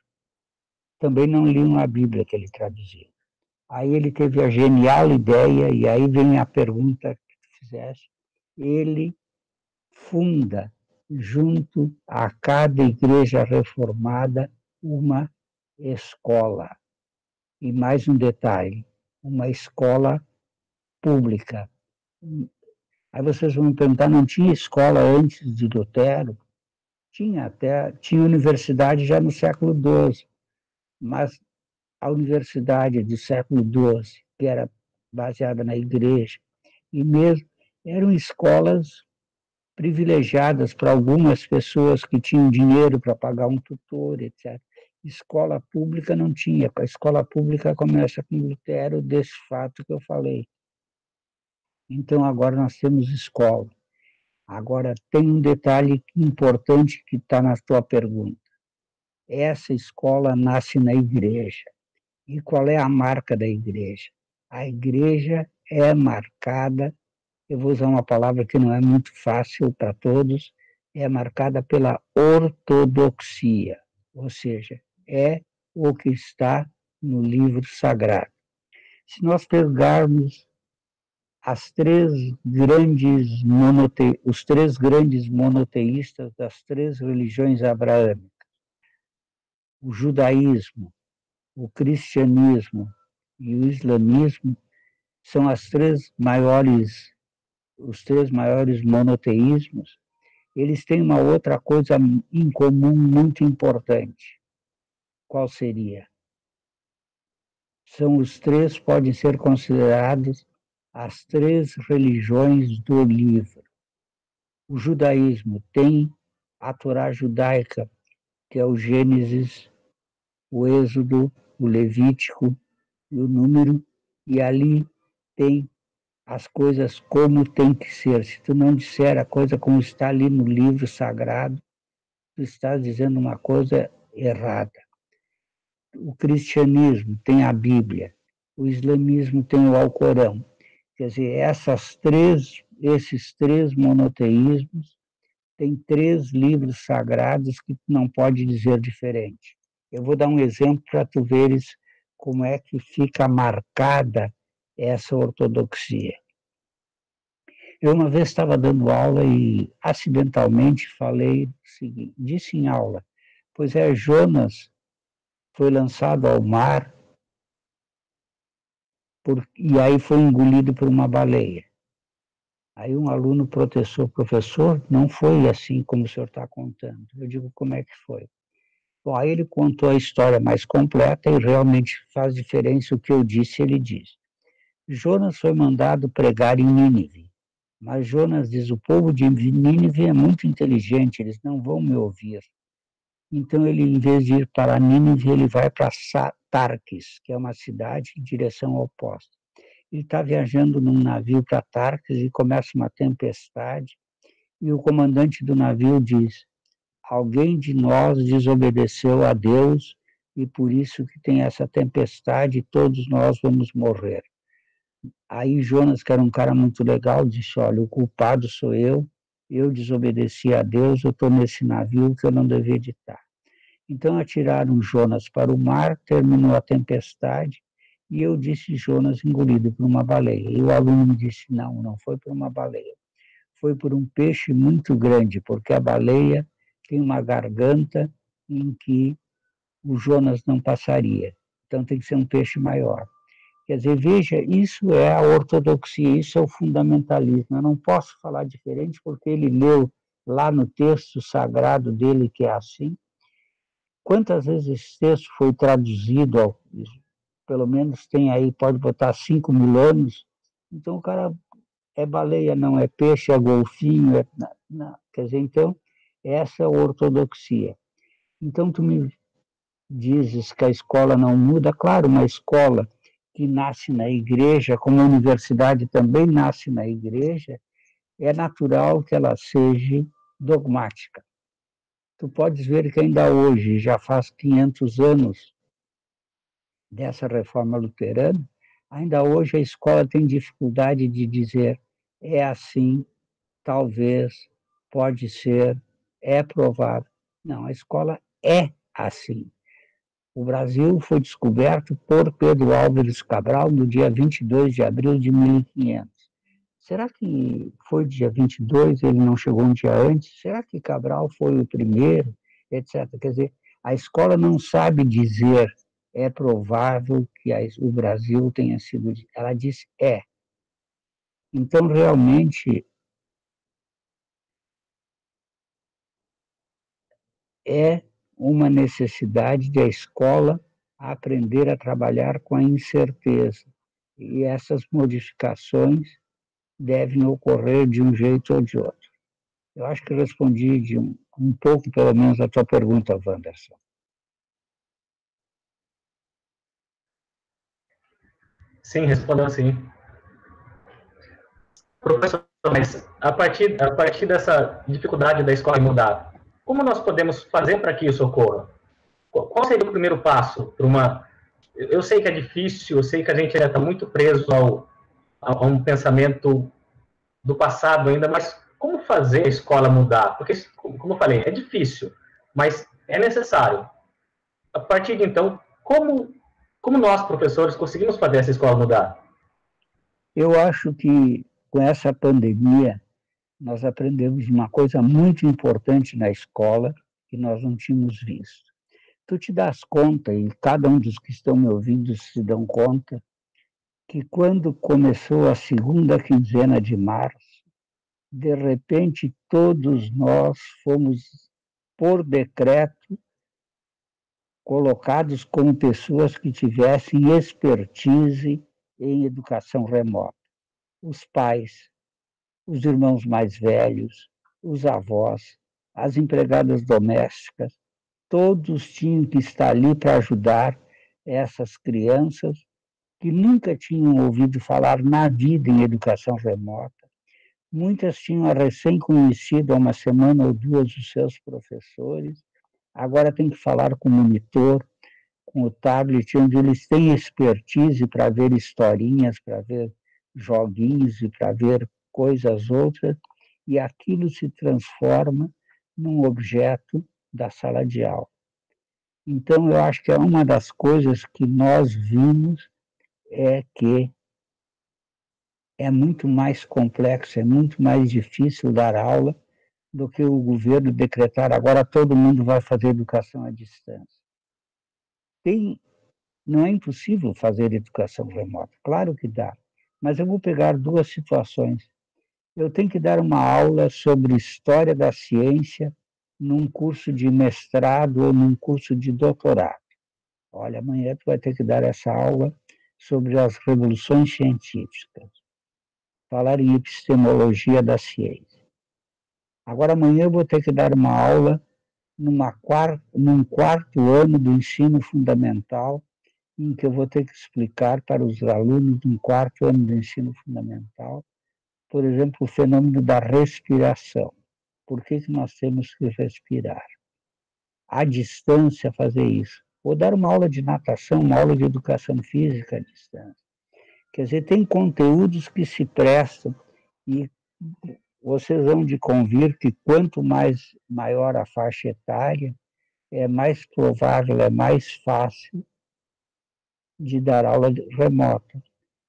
B: Também não liam a Bíblia que ele traduzia. Aí ele teve a genial ideia, e aí vem a pergunta que tu fizeste, ele funda, junto a cada igreja reformada, uma escola. E mais um detalhe, uma escola pública. Aí vocês vão me perguntar, não tinha escola antes de Lutero? Tinha universidade já no século XII, mas a universidade do século XII, que era baseada na igreja, e mesmo eram escolas privilegiadas para algumas pessoas que tinham dinheiro para pagar um tutor, etc. Escola pública não tinha. A escola pública começa com Lutero, desse fato que eu falei. Então, agora nós temos escola. Agora, tem um detalhe importante que está na tua pergunta. Essa escola nasce na igreja. E qual é a marca da igreja? A igreja é marcada, eu vou usar uma palavra que não é muito fácil para todos, é marcada pela ortodoxia, ou seja, é o que está no livro sagrado. Se nós pegarmos os três grandes monoteístas das três religiões abraâmicas, o judaísmo, o cristianismo e o islamismo, são os três maiores monoteísmos. Eles têm uma outra coisa em comum muito importante. Qual seria? Os três podem ser considerados as três religiões do livro. O judaísmo tem a Torá judaica, que é o Gênesis, o Êxodo, o Levítico e o Número, e ali tem as coisas como tem que ser. Se tu não disser a coisa como está ali no livro sagrado, tu estás dizendo uma coisa errada. O cristianismo tem a Bíblia, o islamismo tem o Alcorão. Quer dizer, esses três monoteísmos têm três livros sagrados que tu não pode dizer diferente. Eu vou dar um exemplo para tu veres como é que fica marcada essa ortodoxia. Eu uma vez estava dando aula e acidentalmente falei o seguinte, disse em aula, pois é, Jonas foi lançado ao mar e aí foi engolido por uma baleia. Aí um aluno protestou, professor, não foi assim como o senhor está contando. Eu digo, como é que foi? Bom, aí ele contou a história mais completa e realmente faz diferença o que eu disse, ele diz. Jonas foi mandado pregar em Nínive, mas Jonas diz, o povo de Nínive é muito inteligente, eles não vão me ouvir. Então ele, em vez de ir para Nínive, ele vai para Tarques, que é uma cidade em direção oposta. Ele está viajando num navio para Tarques e começa uma tempestade, e o comandante do navio diz, alguém de nós desobedeceu a Deus e por isso que tem essa tempestade e todos nós vamos morrer. Aí Jonas, que era um cara muito legal, disse, olha, o culpado sou eu desobedeci a Deus, eu estou nesse navio que eu não devia estar. Então atiraram Jonas para o mar, terminou a tempestade, e eu disse Jonas engolido por uma baleia. E o aluno me disse, não foi por uma baleia, foi por um peixe muito grande, porque a baleia tem uma garganta em que o Jonas não passaria. Então tem que ser um peixe maior. Quer dizer, veja, isso é a ortodoxia, isso é o fundamentalismo. Eu não posso falar diferente porque ele leu lá no texto sagrado dele que é assim. Quantas vezes esse texto foi traduzido, pelo menos tem aí, pode botar 5.000 anos, então o cara é baleia, não é peixe, é golfinho, não. Quer dizer, então, essa é a ortodoxia. Então, tu me dizes que a escola não muda, claro, uma escola que nasce na igreja, como a universidade também nasce na igreja, é natural que ela seja dogmática. Tu podes ver que ainda hoje, já faz 500 anos dessa reforma luterana, ainda hoje a escola tem dificuldade de dizer é assim, talvez, pode ser, é provável. Não, a escola é assim. O Brasil foi descoberto por Pedro Álvares Cabral no dia 22 de abril de 1500. Será que foi dia 22, ele não chegou um dia antes? Será que Cabral foi o primeiro, etc. Quer dizer, a escola não sabe dizer é provável que o Brasil tenha sido... Ela diz é. Então, realmente, é uma necessidade da escola aprender a trabalhar com a incerteza. E essas modificações devem ocorrer de um jeito ou de outro. Eu acho que respondi de um pouco, pelo menos, a tua pergunta, Wanderson.
D: Sim, respondeu sim. Professor, mas a partir dessa dificuldade da escola mudar, como nós podemos fazer para que isso ocorra? Qual seria o primeiro passo para uma... Eu sei que é difícil, eu sei que a gente ainda está muito preso a um pensamento do passado ainda, mas como fazer a escola mudar? Porque, como eu falei, é difícil, mas é necessário. A partir de então, como nós, professores, conseguimos fazer essa escola mudar?
B: Eu acho que com essa pandemia, nós aprendemos uma coisa muito importante na escola que nós não tínhamos visto. Tu te das conta, e cada um dos que estão me ouvindo se dão conta, que quando começou a segunda quinzena de março, de repente todos nós fomos, por decreto, colocados como pessoas que tivessem expertise em educação remota. Os pais, os irmãos mais velhos, os avós, as empregadas domésticas, todos tinham que estar ali para ajudar essas crianças que nunca tinham ouvido falar na vida em educação remota. Muitas tinham recém conhecido há uma semana ou duas os seus professores, agora tem que falar com o monitor, com o tablet, onde eles têm expertise para ver historinhas, para ver joguinhos e para ver coisas outras, e aquilo se transforma num objeto da sala de aula. Então, eu acho que é uma das coisas que nós vimos é que é muito mais complexo, é muito mais difícil dar aula do que o governo decretar agora todo mundo vai fazer educação à distância. Não é impossível fazer educação remota, claro que dá, mas eu vou pegar duas situações. Eu tenho que dar uma aula sobre história da ciência num curso de mestrado ou num curso de doutorado. Olha, amanhã tu vai ter que dar essa aula sobre as revoluções científicas, falar em epistemologia da ciência. Agora, amanhã eu vou ter que dar uma aula num quarto ano do ensino fundamental, em que eu vou ter que explicar para os alunos de um quarto ano do ensino fundamental, por exemplo, o fenômeno da respiração. Por que nós temos que respirar? À distância, fazer isso. Vou dar uma aula de natação, uma aula de educação física à distância. Quer dizer, tem conteúdos que se prestam e vocês vão de convir que quanto maior a faixa etária, é mais provável, é mais fácil de dar aula remota.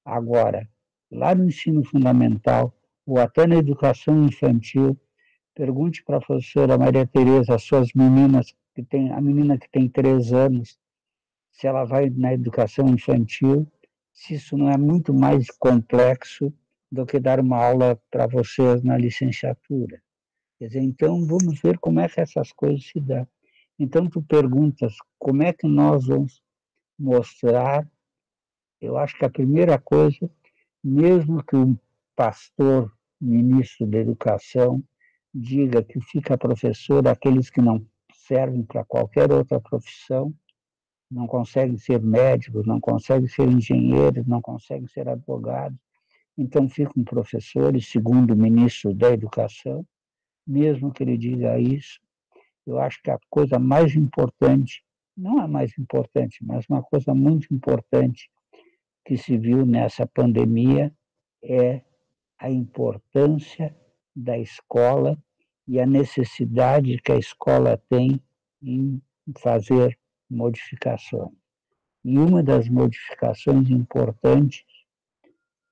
B: Agora, lá no ensino fundamental, ou até na educação infantil, pergunte para a professora Maria Tereza, as suas meninas, a menina que tem 3 anos, se ela vai na educação infantil, se isso não é muito mais complexo do que dar uma aula para vocês na licenciatura. Quer dizer, então, vamos ver como é que essas coisas se dão. Então, tu perguntas, como é que nós vamos mostrar? Eu acho que a primeira coisa, mesmo que o pastor, ministro da Educação, diga que fica professor aqueles que não servem para qualquer outra profissão, não conseguem ser médicos, não conseguem ser engenheiros, não conseguem ser advogados, então ficam professores, segundo o ministro da Educação, mesmo que ele diga isso. Eu acho que a coisa mais importante, não a mais importante, mas uma coisa muito importante que se viu nessa pandemia é a importância da escola e a necessidade que a escola tem em fazer modificações. E uma das modificações importantes,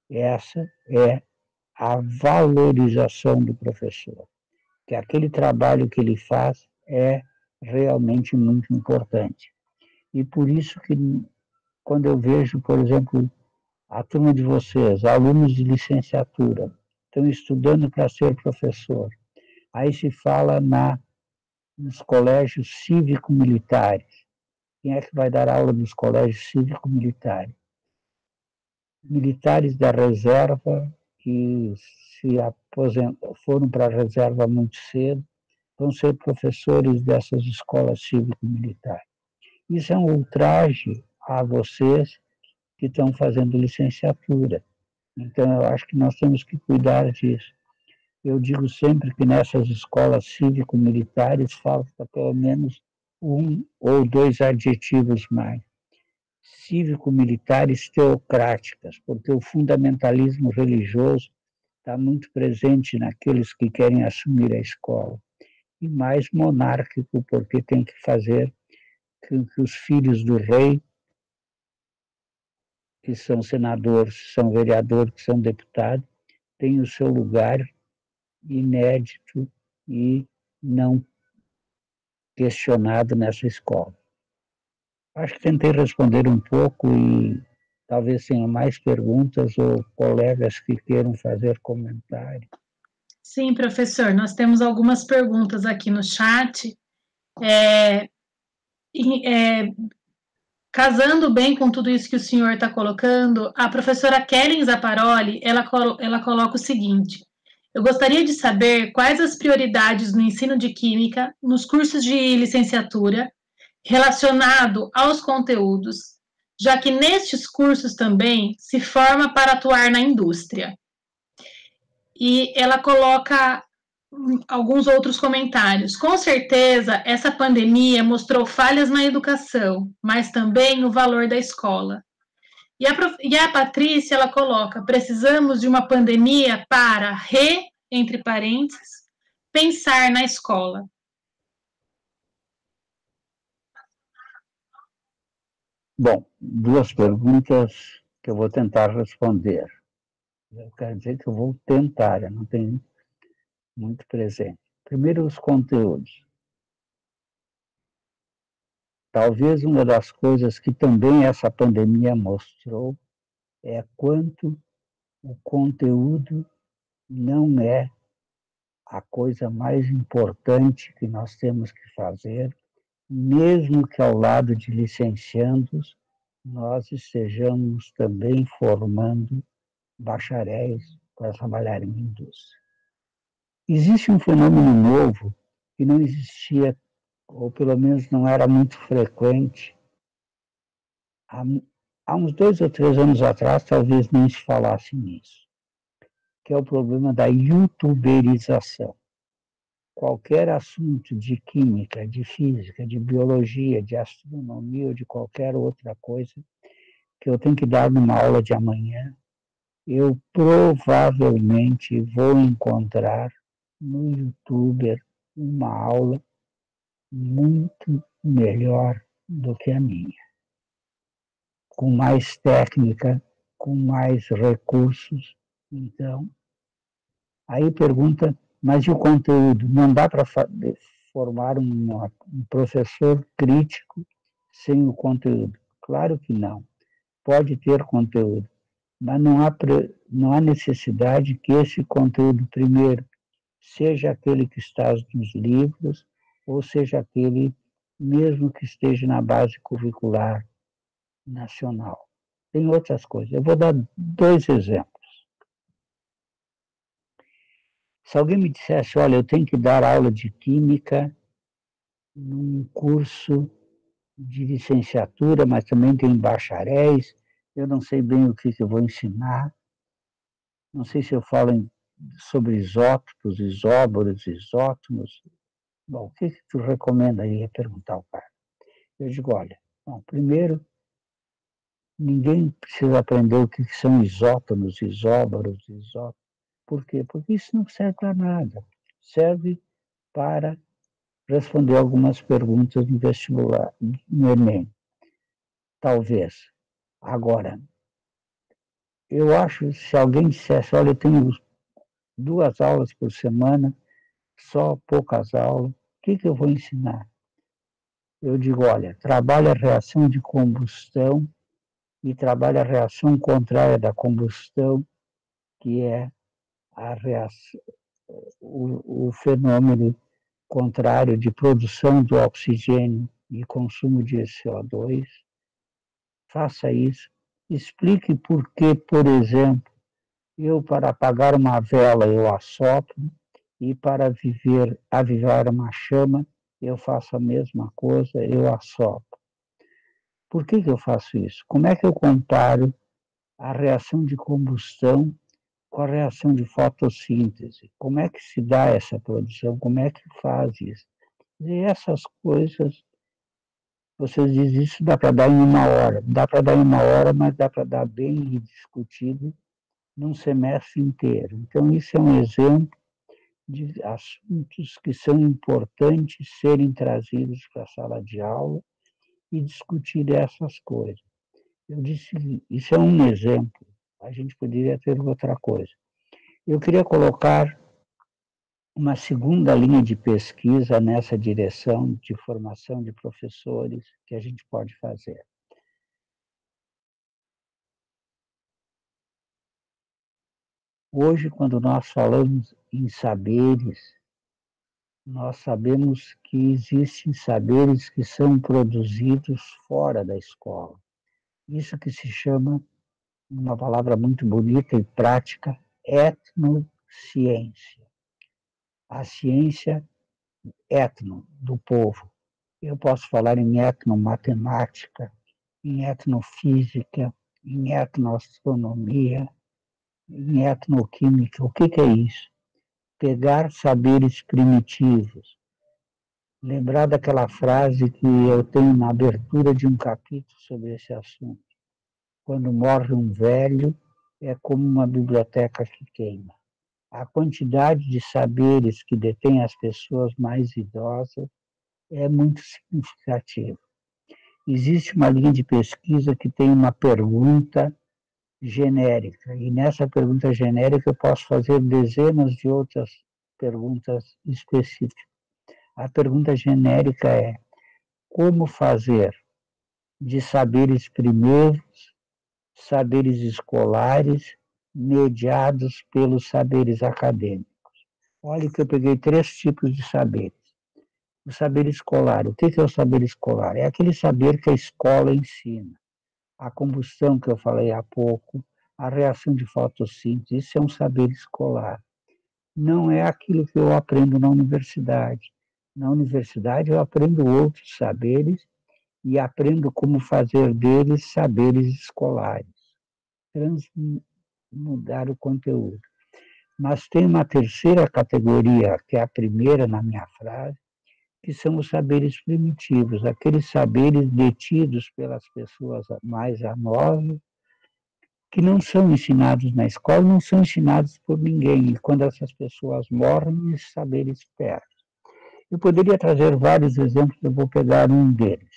B: essa é a valorização do professor, que aquele trabalho que ele faz é realmente muito importante. E por isso que, quando eu vejo, por exemplo, a turma de vocês, alunos de licenciatura, estão estudando para ser professor, aí se fala nos colégios cívico-militares. Quem é que vai dar aula nos colégios cívico-militares? Militares da reserva que foram para a reserva muito cedo, vão ser professores dessas escolas cívico-militares. Isso é um ultraje a vocês que estão fazendo licenciatura, Então, eu acho que nós temos que cuidar disso. Eu digo sempre que nessas escolas cívico-militares falta pelo menos um ou dois adjetivos mais. Cívico-militares teocráticas, porque o fundamentalismo religioso está muito presente naqueles que querem assumir a escola. E mais monárquico, porque tem que fazer com que os filhos do rei, que são senadores, que são vereadores, que são deputados, tenham o seu lugar inédito e não questionado nessa escola. Acho que tentei responder um pouco e talvez tenha mais perguntas ou colegas que queiram fazer comentário.
C: Sim, professor, nós temos algumas perguntas aqui no chat. Casando bem com tudo isso que o senhor está colocando, a professora Kellen Zaparoli, ela coloca o seguinte: eu gostaria de saber quais as prioridades no ensino de Química, nos cursos de licenciatura, relacionado aos conteúdos, já que nestes cursos também se forma para atuar na indústria. E ela coloca alguns outros comentários. Com certeza, essa pandemia mostrou falhas na educação, mas também o valor da escola. E a Patrícia, ela coloca, precisamos de uma pandemia para, entre parênteses, pensar na escola.
B: Bom, duas perguntas que eu vou tentar responder. Eu quero dizer que eu vou tentar, eu não tenho muito presente. Primeiro, os conteúdos. Talvez uma das coisas que também essa pandemia mostrou é quanto o conteúdo não é a coisa mais importante que nós temos que fazer, mesmo que ao lado de licenciandos nós estejamos também formando bacharéis para trabalhar em indústria. Existe um fenômeno novo que não existia, ou pelo menos não era muito frequente, há uns 2 ou 3 anos atrás, talvez nem se falasse nisso, que é o problema da youtuberização. Qualquer assunto de química, de física, de biologia, de astronomia ou de qualquer outra coisa que eu tenho que dar numa aula de amanhã, eu provavelmente vou encontrar no YouTube uma aula muito melhor do que a minha, com mais técnica, com mais recursos. Então, aí pergunta, mas e o conteúdo? Não dá para formar um professor crítico sem o conteúdo? Claro que não. Pode ter conteúdo, mas não há necessidade que esse conteúdo, primeiro, seja aquele que está nos livros, ou seja aquele mesmo que esteja na base curricular nacional. Tem outras coisas. Eu vou dar 2 exemplos. Se alguém me dissesse, olha, eu tenho que dar aula de química num curso de licenciatura, mas também tem bacharéis, eu não sei bem o que eu vou ensinar, não sei se eu falo sobre isótopos, isóbaros, isótomos. Bom, o que tu recomenda aí? Ia perguntar ao cara. Eu digo, olha, bom, primeiro, ninguém precisa aprender o que são isótomos, isóbaros, isótopos. Por quê? Porque isso não serve para nada. Serve para responder algumas perguntas no vestibular, no Enem. Talvez. Agora, eu acho, se alguém dissesse, olha, eu tenho 2 aulas por semana, só poucas aulas, o que eu vou ensinar? Eu digo, olha, trabalha a reação de combustão e trabalha a reação contrária da combustão, que é a reação, o fenômeno contrário de produção do oxigênio e consumo de CO2. Faça isso. Explique por que, por exemplo, eu, para apagar uma vela, eu assopro, e para avivar uma chama, eu faço a mesma coisa, eu assopro. Por que eu faço isso? Como é que eu comparo a reação de combustão com a reação de fotossíntese. Como é que se dá essa produção? Como é que faz isso? E essas coisas, vocês dizem, isso dá para dar em 1 hora. Dá para dar em 1 hora, mas dá para dar bem discutido num semestre inteiro. Então, isso é um exemplo de assuntos que são importantes serem trazidos para a sala de aula e discutir essas coisas. Eu disse, isso é um exemplo, a gente poderia ter outra coisa. Eu queria colocar uma segunda linha de pesquisa nessa direção de formação de professores que a gente pode fazer. Hoje, quando nós falamos em saberes, nós sabemos que existem saberes que são produzidos fora da escola. Isso que se chama, uma palavra muito bonita e prática, etnociência. A ciência etno, do povo. Eu posso falar em etnomatemática, em etnofísica, em etnoastronomia, em etnoquímica. O que é isso? Pegar saberes primitivos. Lembrar daquela frase que eu tenho na abertura de um capítulo sobre esse assunto. Quando morre um velho, é como uma biblioteca que queima. A quantidade de saberes que detêm as pessoas mais idosas é muito significativa. Existe uma linha de pesquisa que tem uma pergunta genérica, e nessa pergunta genérica eu posso fazer dezenas de outras perguntas específicas. A pergunta genérica é: como fazer de saberes primeiros, saberes escolares, mediados pelos saberes acadêmicos? Olha que eu peguei 3 tipos de saberes. O saber escolar. O que é o saber escolar? É aquele saber que a escola ensina. A combustão que eu falei há pouco, a reação de fotossíntese, isso é um saber escolar. Não é aquilo que eu aprendo na universidade. Na universidade eu aprendo outros saberes e aprendo como fazer deles saberes escolares. Transmudar o conteúdo. Mas tem uma terceira categoria, que é a primeira na minha frase, que são os saberes primitivos, aqueles saberes detidos pelas pessoas mais novas, que não são ensinados na escola, não são ensinados por ninguém. E quando essas pessoas morrem, esses saberes perdem. Eu poderia trazer vários exemplos, eu vou pegar um deles.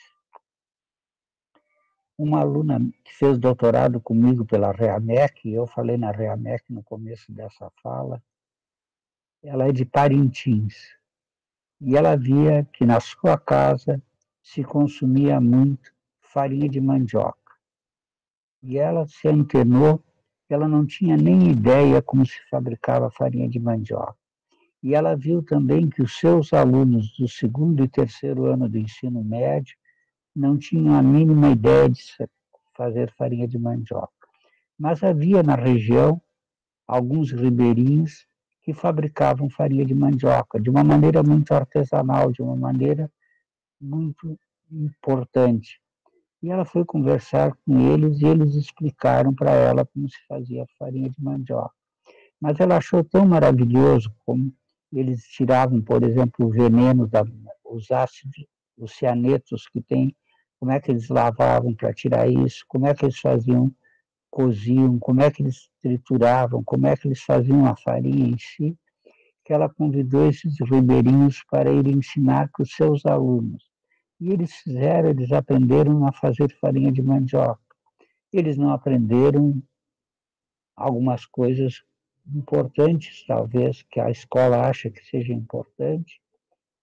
B: Uma aluna que fez doutorado comigo pela REAMEC, eu falei na REAMEC no começo dessa fala, ela é de Parintins. E ela via que na sua casa se consumia muito farinha de mandioca. E ela se antenou, ela não tinha nem ideia como se fabricava farinha de mandioca. E ela viu também que os seus alunos do 2º e 3º ano do ensino médio não tinham a mínima ideia de fazer farinha de mandioca. Mas havia na região alguns ribeirinhos que fabricavam farinha de mandioca de uma maneira muito artesanal, de uma maneira muito importante. E ela foi conversar com eles e eles explicaram para ela como se fazia farinha de mandioca. Mas ela achou tão maravilhoso como eles tiravam, por exemplo, o veneno, os ácidos, os cianetos que tem, como é que eles lavavam para tirar isso, como é que eles faziam, coziam, como é que eles trituravam, como é que eles faziam a farinha em si, que ela convidou esses ribeirinhos para ir ensinar para os seus alunos. E eles aprenderam a fazer farinha de mandioca. Eles não aprenderam algumas coisas importantes, talvez, que a escola acha que seja importante,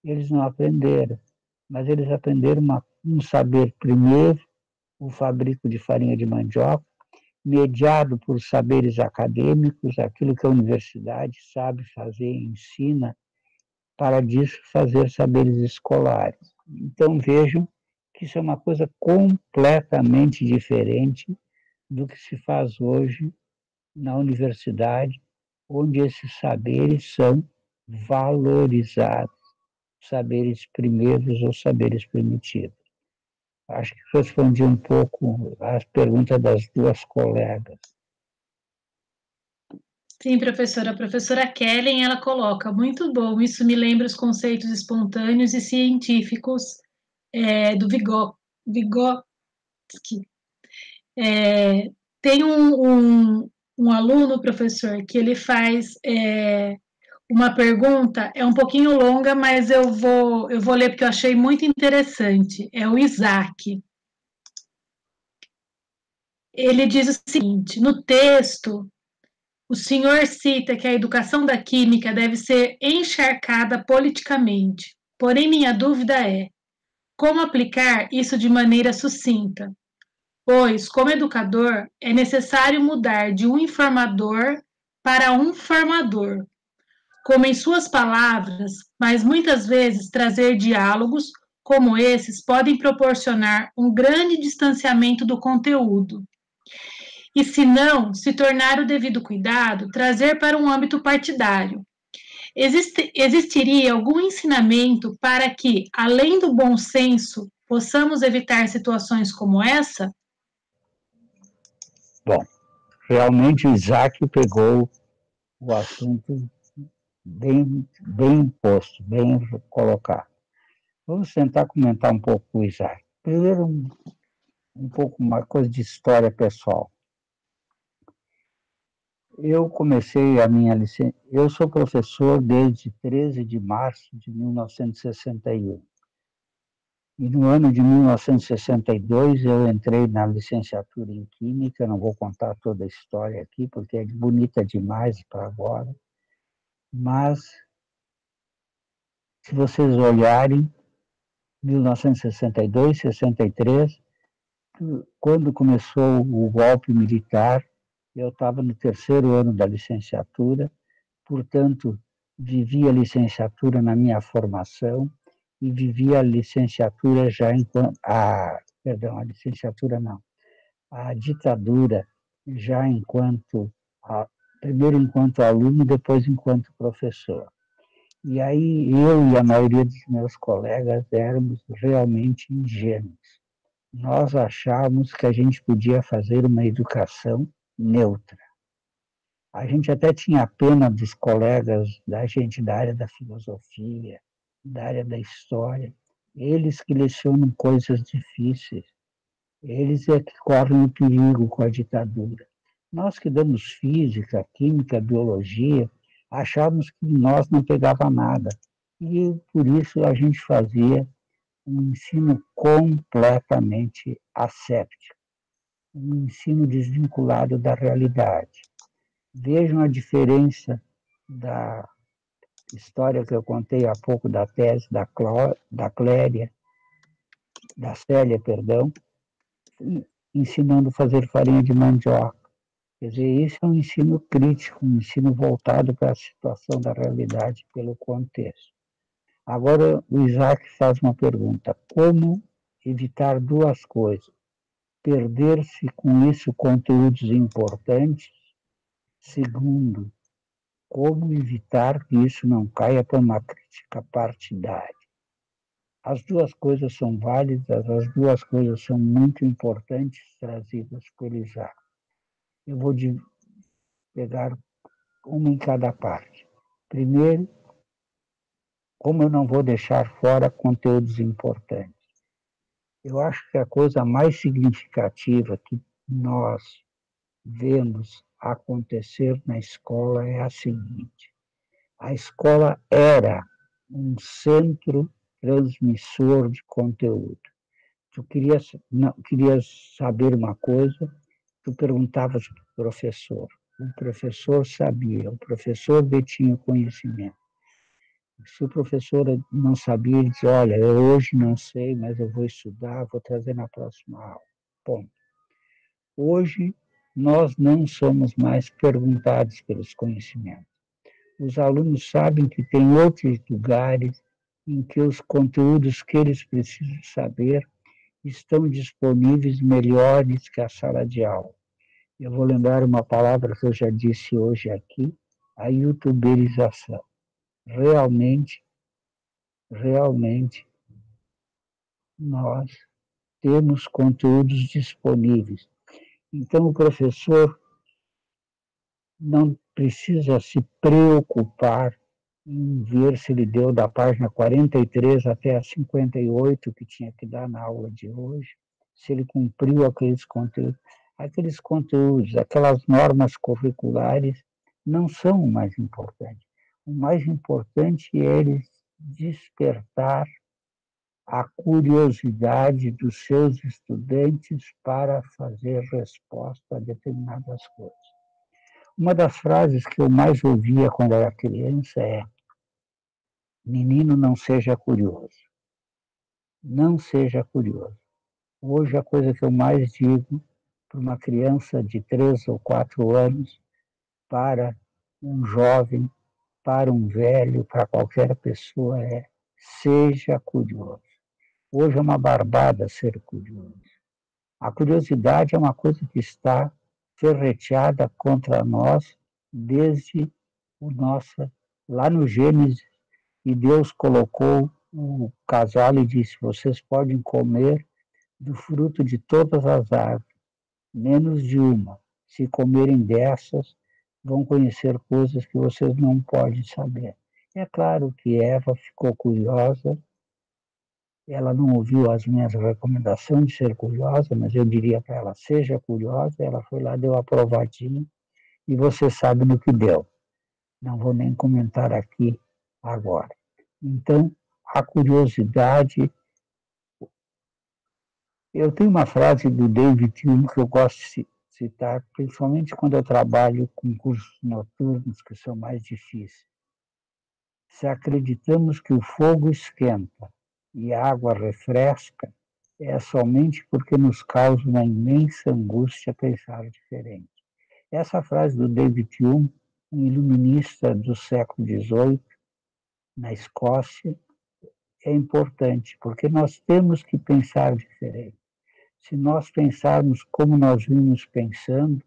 B: eles não aprenderam. Mas eles aprenderam um saber primeiro, o fabrico de farinha de mandioca, mediado por saberes acadêmicos, aquilo que a universidade sabe fazer, ensina, para disso fazer saberes escolares. Então vejam que isso é uma coisa completamente diferente do que se faz hoje na universidade, onde esses saberes são valorizados, saberes primeiros ou saberes primitivos. Acho que respondi um pouco às perguntas das duas colegas.
C: Sim, professora. A professora Kellen, ela coloca, muito bom, isso me lembra os conceitos espontâneos e científicos do Vygotsky. Tem um aluno, professor, que ele faz uma pergunta, é um pouquinho longa, mas eu vou ler porque eu achei muito interessante. É o Isaac. Ele diz o seguinte, no texto, o senhor cita que a educação da química deve ser encharcada politicamente. Porém, minha dúvida é, como aplicar isso de maneira sucinta? Pois, como educador, é necessário mudar de um informador para um formador, como em suas palavras, mas muitas vezes trazer diálogos como esses podem proporcionar um grande distanciamento do conteúdo. E se não, se tornar o devido cuidado, trazer para um âmbito partidário. Existiria algum ensinamento para que, além do bom senso, possamos evitar situações como essa?
B: Bom, realmente o Isaac pegou o assunto bem posto, bem colocado. Vamos tentar comentar um pouco com o Isaac. Primeiro, um pouco uma coisa de história pessoal. Eu comecei a minha licença. Eu sou professor desde 13 de março de 1961. E no ano de 1962 eu entrei na licenciatura em Química, não vou contar toda a história aqui, porque é bonita demais para agora, mas se vocês olharem, 1962, 63, quando começou o golpe militar, eu estava no terceiro ano da licenciatura, portanto, vivi a licenciatura na minha formação e vivi a licenciatura já enquanto... Perdão, a licenciatura não. A ditadura já enquanto... Primeiro enquanto aluno, depois enquanto professor. E aí eu e a maioria dos meus colegas éramos realmente ingênuos. Nós achávamos que a gente podia fazer uma educação neutra. A gente até tinha pena dos colegas da gente da área da filosofia, da área da história, eles que lecionam coisas difíceis, eles é que correm o perigo com a ditadura. Nós que damos física, química, biologia, achávamos que nós não pegava nada. E por isso a gente fazia um ensino completamente asséptico, um ensino desvinculado da realidade. Vejam a diferença da história que eu contei há pouco da tese da Célia, perdão, ensinando a fazer farinha de mandioca. Quer dizer, isso é um ensino crítico, um ensino voltado para a situação da realidade pelo contexto. Agora, o Isaac faz uma pergunta: como evitar duas coisas? Perder-se com isso conteúdos importantes. Segundo, como evitar que isso não caia para uma crítica partidária? As duas coisas são válidas, as duas coisas são muito importantes trazidas por Isaac. Eu vou pegar uma em cada parte. Primeiro, como eu não vou deixar fora conteúdos importantes? Eu acho que a coisa mais significativa que nós vemos acontecer na escola é a seguinte: a escola era um centro transmissor de conteúdo. Tu querias saber uma coisa, tu perguntavas para o professor sabia, o professor detinha o conhecimento. Se o professor não sabia, ele dizia: olha, eu hoje não sei, mas eu vou estudar, vou trazer na próxima aula. Ponto. Hoje, nós não somos mais perguntados pelos conhecimentos. Os alunos sabem que tem outros lugares em que os conteúdos que eles precisam saber estão disponíveis melhores que a sala de aula. Eu vou lembrar uma palavra que eu já disse hoje aqui: a youtuberização. Realmente, nós temos conteúdos disponíveis. Então, o professor não precisa se preocupar em ver se ele deu da página 43 até a 58 que tinha que dar na aula de hoje, se ele cumpriu aqueles conteúdos. Aqueles conteúdos, aquelas normas curriculares não são o mais importante. O mais importante é ele despertar a curiosidade dos seus estudantes para fazer resposta a determinadas coisas. Uma das frases que eu mais ouvia quando era criança é: menino, não seja curioso. Não seja curioso. Hoje, a coisa que eu mais digo para uma criança de 3 ou 4 anos, para um jovem, para um velho, para qualquer pessoa é: seja curioso. Hoje é uma barbada ser curioso. A curiosidade é uma coisa que está ferreteada contra nós desde lá no Gênesis, e Deus colocou o casal e disse: vocês podem comer do fruto de todas as árvores, menos de uma. Se comerem dessas, vão conhecer coisas que vocês não podem saber. É claro que Eva ficou curiosa. Ela não ouviu as minhas recomendações de ser curiosa, mas eu diria para ela: seja curiosa. Ela foi lá, deu a provadinha, e você sabe no que deu. Não vou nem comentar aqui agora. Então, a curiosidade... Eu tenho uma frase do David Hume que eu gosto de citar, principalmente quando eu trabalho com cursos noturnos que são mais difíceis. Se acreditamos que o fogo esquenta e a água refresca, é somente porque nos causa uma imensa angústia pensar diferente. Essa frase do David Hume, um iluminista do século XVIII, na Escócia, é importante, porque nós temos que pensar diferente. Se nós pensarmos como nós vimos pensando,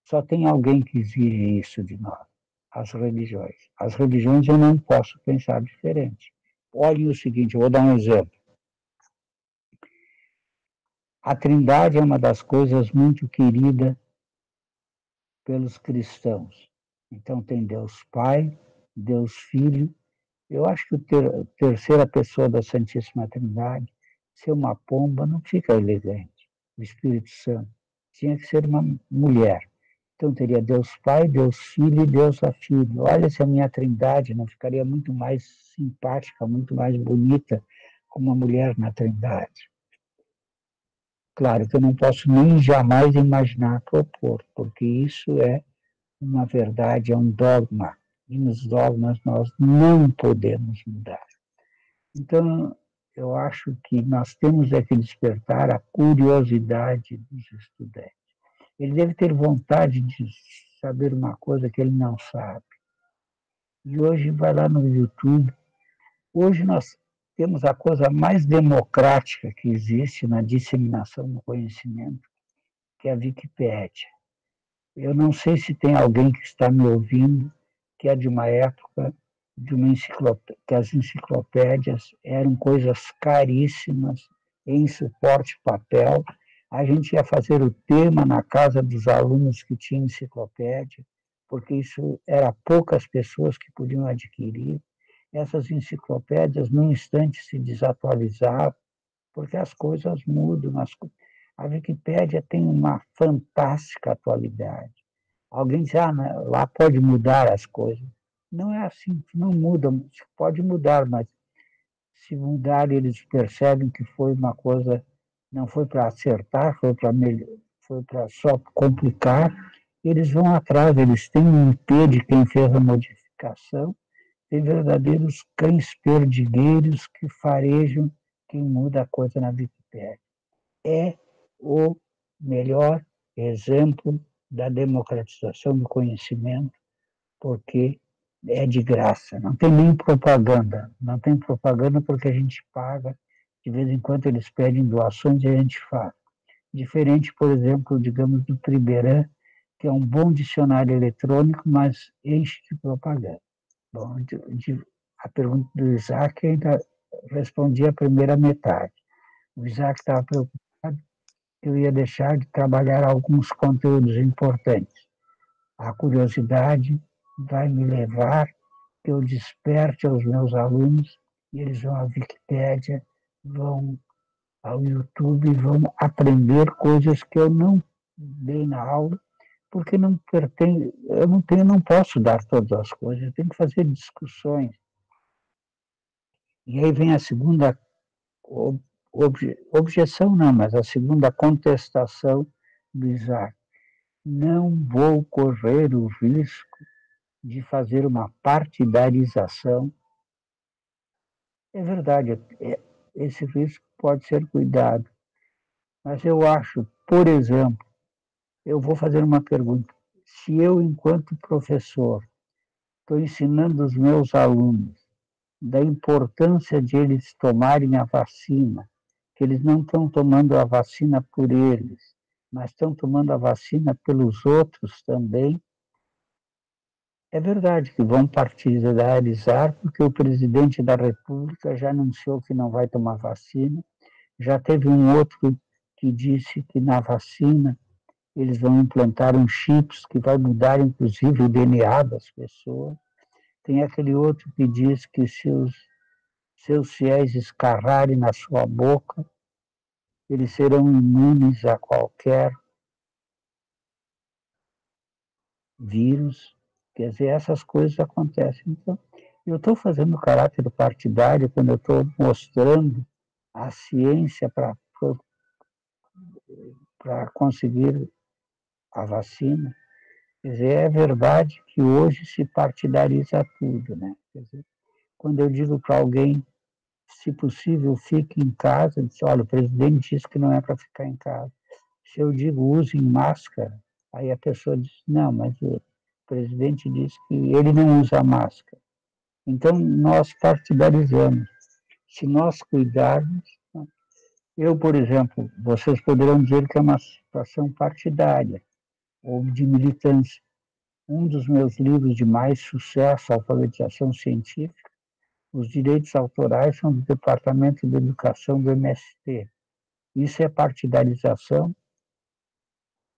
B: só tem alguém que exige isso de nós: as religiões. As religiões eu não posso pensar diferente. Olhem o seguinte, eu vou dar um exemplo. A Trindade é uma das coisas muito queridas pelos cristãos. Então tem Deus Pai, Deus Filho. Eu acho que a terceira pessoa da Santíssima Trindade, ser uma pomba, não fica elegante. O Espírito Santo tinha que ser uma mulher. Então teria Deus Pai, Deus Filho e Deus Filho. Olha, se a minha Trindade não ficaria muito mais simpática, muito mais bonita como uma mulher na Trindade. Claro que eu não posso nem jamais imaginar propor, porque isso é uma verdade, é um dogma. E nos dogmas nós não podemos mudar. Então, eu acho que nós temos que despertar a curiosidade dos estudantes. Ele deve ter vontade de saber uma coisa que ele não sabe. E hoje vai lá no YouTube. Hoje nós temos a coisa mais democrática que existe na disseminação do conhecimento, que é a Wikipédia. Eu não sei se tem alguém que está me ouvindo que é de uma época de uma enciclopédia, que as enciclopédias eram coisas caríssimas em suporte papel. A gente ia fazer o tema na casa dos alunos que tinham enciclopédia, porque isso era poucas pessoas que podiam adquirir. Essas enciclopédias, num instante, se desatualizavam, porque as coisas mudam. A Wikipédia tem uma fantástica atualidade. Alguém diz: lá pode mudar as coisas. Não é assim, não muda, pode mudar, mas se mudar, eles percebem que foi uma coisa, não foi para acertar, foi para só complicar. Eles vão atrás, eles têm um IP de quem fez a modificação. Tem verdadeiros cães perdigueiros que farejam quem muda a coisa na Wikipédia. É o melhor exemplo da democratização do conhecimento, porque é de graça, não tem nem propaganda. Não tem propaganda porque a gente paga, de vez em quando eles pedem doações e a gente faz. Diferente, por exemplo, digamos, do Triberan, que é um bom dicionário eletrônico, mas enche de propaganda. Bom, a pergunta do Isaac ainda respondi a primeira metade. O Isaac estava preocupado que eu ia deixar de trabalhar alguns conteúdos importantes. A curiosidade vai me levar que eu desperte aos meus alunos e eles vão à Wikipédia, vão ao YouTube e vão aprender coisas que eu não dei na aula, porque não pertence, eu não posso dar todas as coisas, eu tenho que fazer discussões. E aí vem a segunda objeção, não, mas a segunda contestação do Isaac. Não vou correr o risco de fazer uma partidarização. É verdade, esse risco pode ser cuidado. Mas eu acho, por exemplo, eu vou fazer uma pergunta. Se eu, enquanto professor, estou ensinando os meus alunos da importância de eles tomarem a vacina, que eles não estão tomando a vacina por eles, mas estão tomando a vacina pelos outros também, é verdade que vão partidarizar, porque o presidente da República já anunciou que não vai tomar vacina, já teve um outro que disse que na vacina eles vão implantar uns chips que vai mudar, inclusive, o DNA das pessoas. Tem aquele outro que diz que se os seus fiéis escarrarem na sua boca, eles serão imunes a qualquer vírus. Quer dizer, essas coisas acontecem. Então, eu estou fazendo caráter partidário quando eu estou mostrando a ciência para conseguir a vacina. Quer dizer, é verdade que hoje se partidariza tudo, né? Quer dizer, quando eu digo para alguém, se possível, fique em casa, eu disse, olha, o presidente disse que não é para ficar em casa. Se eu digo, use máscara, aí a pessoa diz, não, mas o presidente disse que ele não usa máscara. Então, nós partidarizamos. Se nós cuidarmos, eu, por exemplo, vocês poderão dizer que é uma situação partidária ou de militância. Um dos meus livros de mais sucesso, Alfabetização Científica, os direitos autorais são do Departamento de Educação do MST. Isso é partidarização?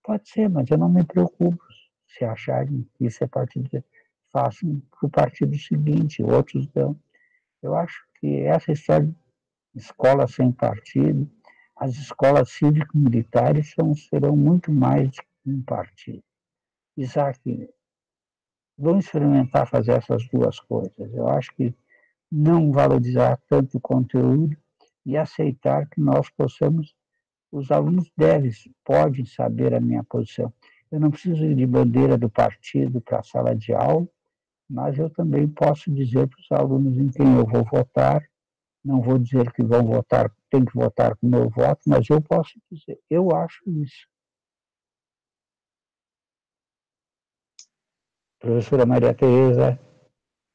B: Pode ser, mas eu não me preocupo se acharem que isso é partidarização. Façam para o partido seguinte, outros dão. Eu acho que essa história de escola sem partido, as escolas cívico-militares serão muito mais de um partido. Isaac, vamos experimentar fazer essas duas coisas. Eu acho que não valorizar tanto o conteúdo e aceitar que nós possamos, os alunos podem saber a minha posição. Eu não preciso ir de bandeira do partido para a sala de aula, mas eu também posso dizer para os alunos em quem eu vou votar, não vou dizer que vão votar, tem que votar com o meu voto, mas eu posso dizer, eu acho isso. Professora Maria Tereza.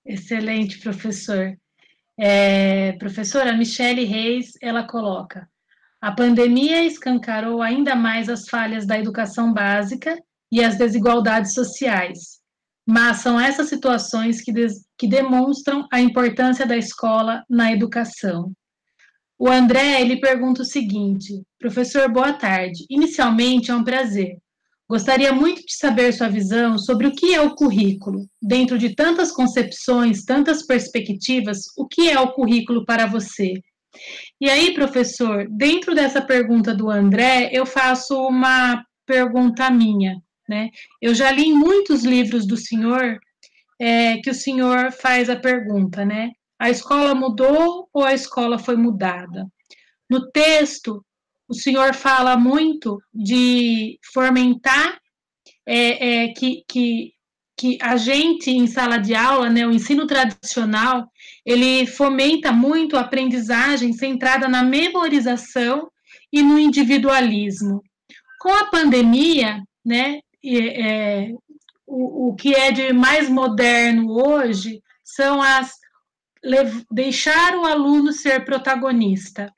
C: Excelente, professor. Professora Michele Reis, ela coloca: a pandemia escancarou ainda mais as falhas da educação básica e as desigualdades sociais, mas são essas situações que demonstram a importância da escola na educação. O André, ele pergunta o seguinte: professor, boa tarde. Inicialmente, é um prazer. Gostaria muito de saber sua visão sobre o que é o currículo. Dentro de tantas concepções, tantas perspectivas, o que é o currículo para você? E aí, professor, dentro dessa pergunta do André, eu faço uma pergunta minha, né? Eu já li em muitos livros do senhor que o senhor faz a pergunta, né? A escola mudou ou a escola foi mudada? No texto, o senhor fala muito de fomentar que a gente, em sala de aula, né, o ensino tradicional, ele fomenta muito a aprendizagem centrada na memorização e no individualismo. Com a pandemia, né, o que é de mais moderno hoje são deixar o aluno ser protagonista.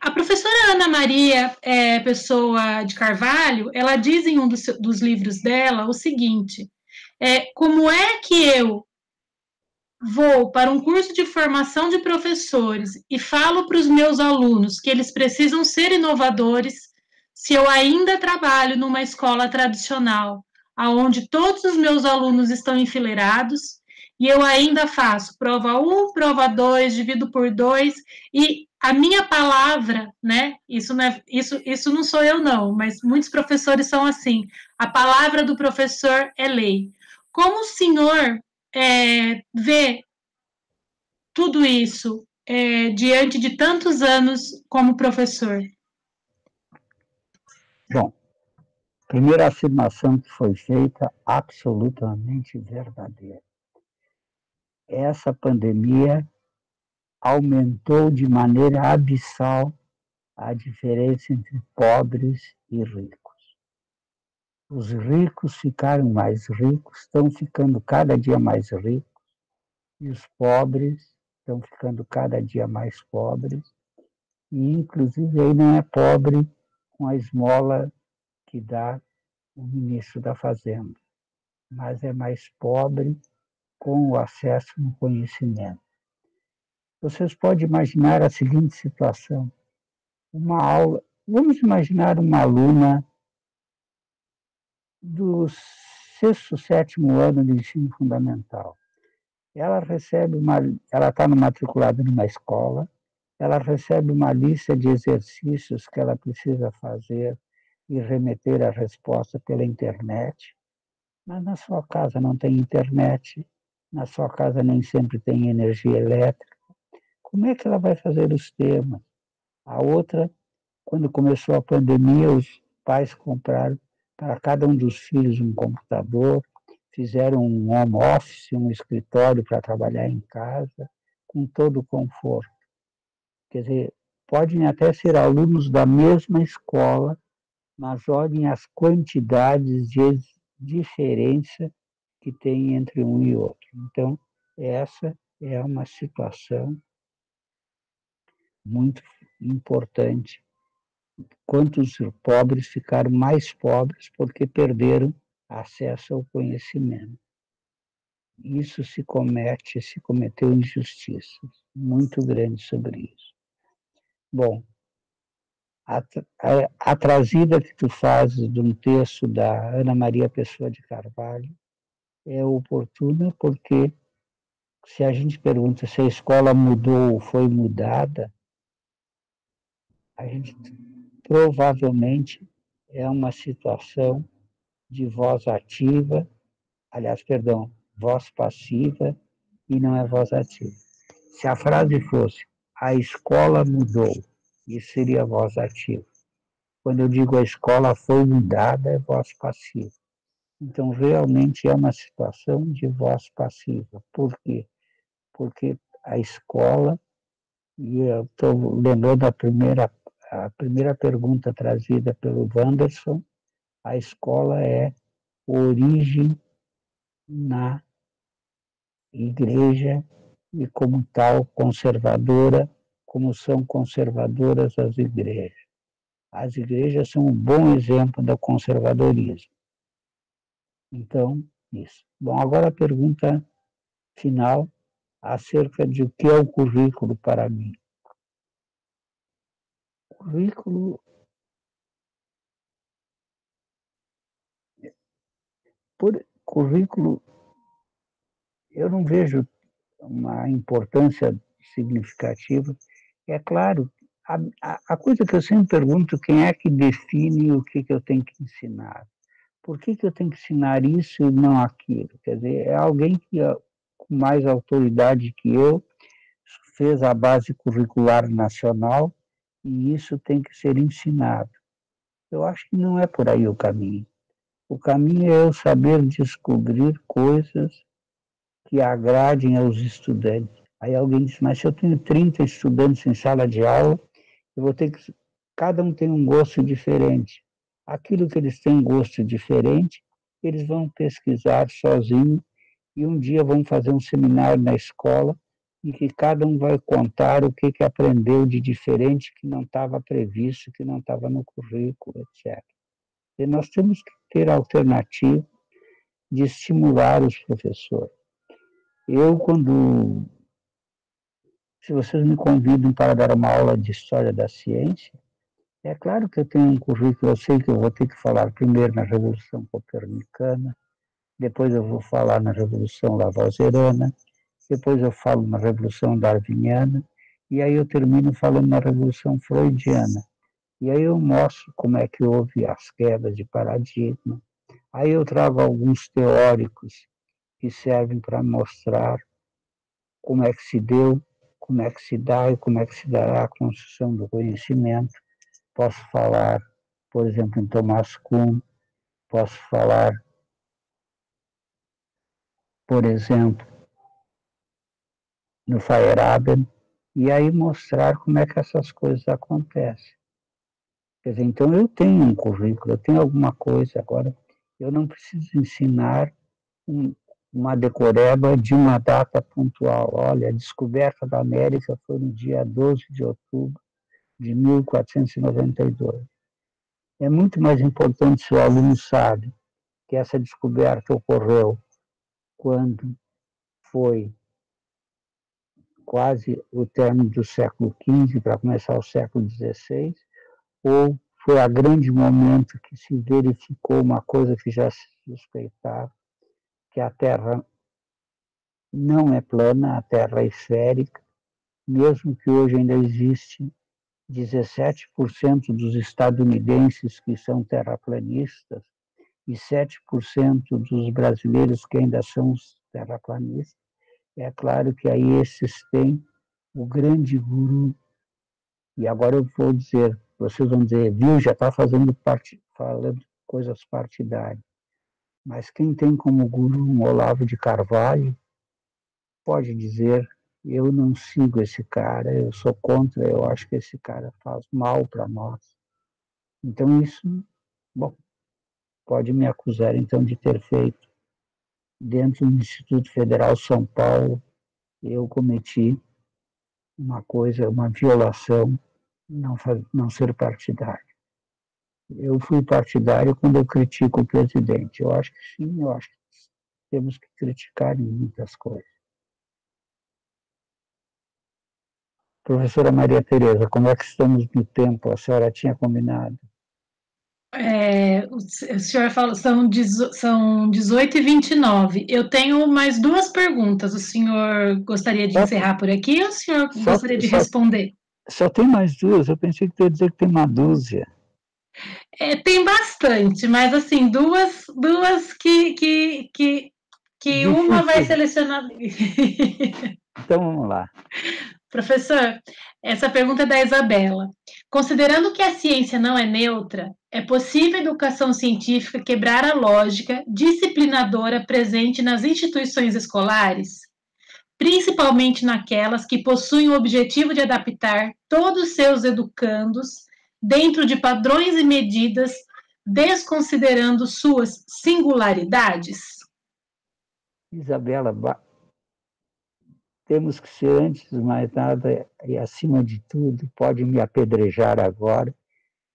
C: A professora Ana Maria Pessoa de Carvalho, ela diz em um dos livros dela o seguinte: como é que eu, vou para um curso de formação de professores e falo para os meus alunos que eles precisam ser inovadores, se eu ainda trabalho numa escola tradicional, onde todos os meus alunos estão enfileirados, e eu ainda faço prova 1, prova 2, divido por 2, e a minha palavra, né? Isso não sou eu, não, mas muitos professores são assim. A palavra do professor é lei. Como o senhor vê tudo isso diante de tantos anos como professor?
B: Bom, primeira afirmação que foi feita, absolutamente verdadeira. Essa pandemia aumentou de maneira abissal a diferença entre pobres e ricos. Os ricos ficaram mais ricos, estão ficando cada dia mais ricos, e os pobres estão ficando cada dia mais pobres, e inclusive aí não é pobre com a esmola que dá o ministro da Fazenda, mas é mais pobre com o acesso no conhecimento. Vocês podem imaginar a seguinte situação: uma aula, vamos imaginar uma aluna do sexto, sétimo ano de ensino fundamental. Ela está matriculada numa escola, ela recebe uma lista de exercícios que ela precisa fazer e remeter a resposta pela internet, mas na sua casa não tem internet, na sua casa nem sempre tem energia elétrica. Como é que ela vai fazer os temas? A outra, quando começou a pandemia, os pais compraram para cada um dos filhos um computador, fizeram um home office, um escritório para trabalhar em casa, com todo o conforto. Quer dizer, podem até ser alunos da mesma escola, mas olhem as quantidades de diferença que tem entre um e outro. Então, essa é uma situação muito importante. Quantos pobres ficaram mais pobres porque perderam acesso ao conhecimento. Isso se cometeu injustiças muito grandes sobre isso. Bom, a trazida que tu fazes de um texto da Ana Maria Pessoa de Carvalho é oportuna porque se a gente pergunta se a escola mudou ou foi mudada, a gente provavelmente é uma situação de voz ativa, aliás, perdão, voz passiva e não é voz ativa. Se a frase fosse a escola mudou, isso seria voz ativa. Quando eu digo a escola foi mudada, é voz passiva. Então, realmente é uma situação de voz passiva. Por quê? Porque a escola, e eu estou lembrando a primeira pergunta trazida pelo Wanderson, a escola é origem na igreja e, como tal, conservadora, como são conservadoras as igrejas. As igrejas são um bom exemplo do conservadorismo. Então, isso. Bom, agora a pergunta final acerca de o que é o currículo para mim. Currículo, eu não vejo uma importância significativa. É claro, a coisa que eu sempre pergunto, quem é que define o que eu tenho que ensinar? Por que eu tenho que ensinar isso e não aquilo? Quer dizer, é alguém que, com mais autoridade que eu, fez a base curricular nacional e isso tem que ser ensinado. Eu acho que não é por aí o caminho. O caminho é eu saber descobrir coisas que agradem aos estudantes. Aí alguém diz, mas se eu tenho 30 estudantes em sala de aula, eu vou ter que... Cada um tem um gosto diferente. Aquilo que eles têm gosto diferente, eles vão pesquisar sozinhos e um dia vão fazer um seminário na escola em que cada um vai contar o que aprendeu de diferente que não estava previsto, que não estava no currículo, etc. E nós temos que ter a alternativa de estimular os professores. Se vocês me convidam para dar uma aula de História da Ciência, é claro que eu tenho um currículo, eu sei que eu vou ter que falar primeiro na Revolução Copernicana, depois eu vou falar na Revolução Lavoisiana, depois eu falo na Revolução Darwiniana, e aí eu termino falando na Revolução Freudiana. E aí eu mostro como é que houve as quedas de paradigma. Aí eu trago alguns teóricos que servem para mostrar como é que se deu, como é que se dá e como é que se dará a construção do conhecimento. Posso falar, por exemplo, em Thomas Kuhn, posso falar, por exemplo, no Feyerabend, e aí mostrar como é que essas coisas acontecem. Quer dizer, então eu tenho um currículo, eu tenho alguma coisa, agora eu não preciso ensinar uma decoreba de uma data pontual. Olha, a descoberta da América foi no dia 12 de outubro de 1492. É muito mais importante se o aluno sabe que essa descoberta ocorreu quando foi quase o término do século XV para começar o século XVI, ou foi a grande momento que se verificou uma coisa que já se suspeitava, que a Terra não é plana, a Terra é esférica, mesmo que hoje ainda existe 17% dos estadunidenses que são terraplanistas e 7% dos brasileiros que ainda são terraplanistas. É claro que aí esses têm o grande guru. E agora eu vou dizer, vocês vão dizer, viu, já está falando coisas partidárias. Mas quem tem como guru um Olavo de Carvalho pode dizer, eu não sigo esse cara, eu sou contra, eu acho que esse cara faz mal para nós. Então isso, bom, pode me acusar então de ter feito dentro do Instituto Federal São Paulo, eu cometi uma coisa, uma violação, não ser partidário. Eu fui partidário quando eu critico o presidente. Eu acho que sim, eu acho que temos que criticar em muitas coisas. Professora Maria Tereza, como é que estamos no tempo? A senhora tinha combinado?
C: O senhor falou, são 18h29. Eu tenho mais duas perguntas. O senhor gostaria de encerrar por aqui ou o senhor gostaria de responder?
B: Só tem mais duas? Eu pensei que tu ia dizer que tem uma dúzia.
C: Tem bastante, mas assim, duas que uma vai selecionar.
B: Então vamos lá.
C: Professor, essa pergunta é da Isabela. Considerando que a ciência não é neutra, é possível a educação científica quebrar a lógica disciplinadora presente nas instituições escolares, principalmente naquelas que possuem o objetivo de adaptar todos os seus educandos dentro de padrões e medidas, desconsiderando suas singularidades?
B: Isabela, temos que ser, antes de mais nada e acima de tudo, pode me apedrejar agora,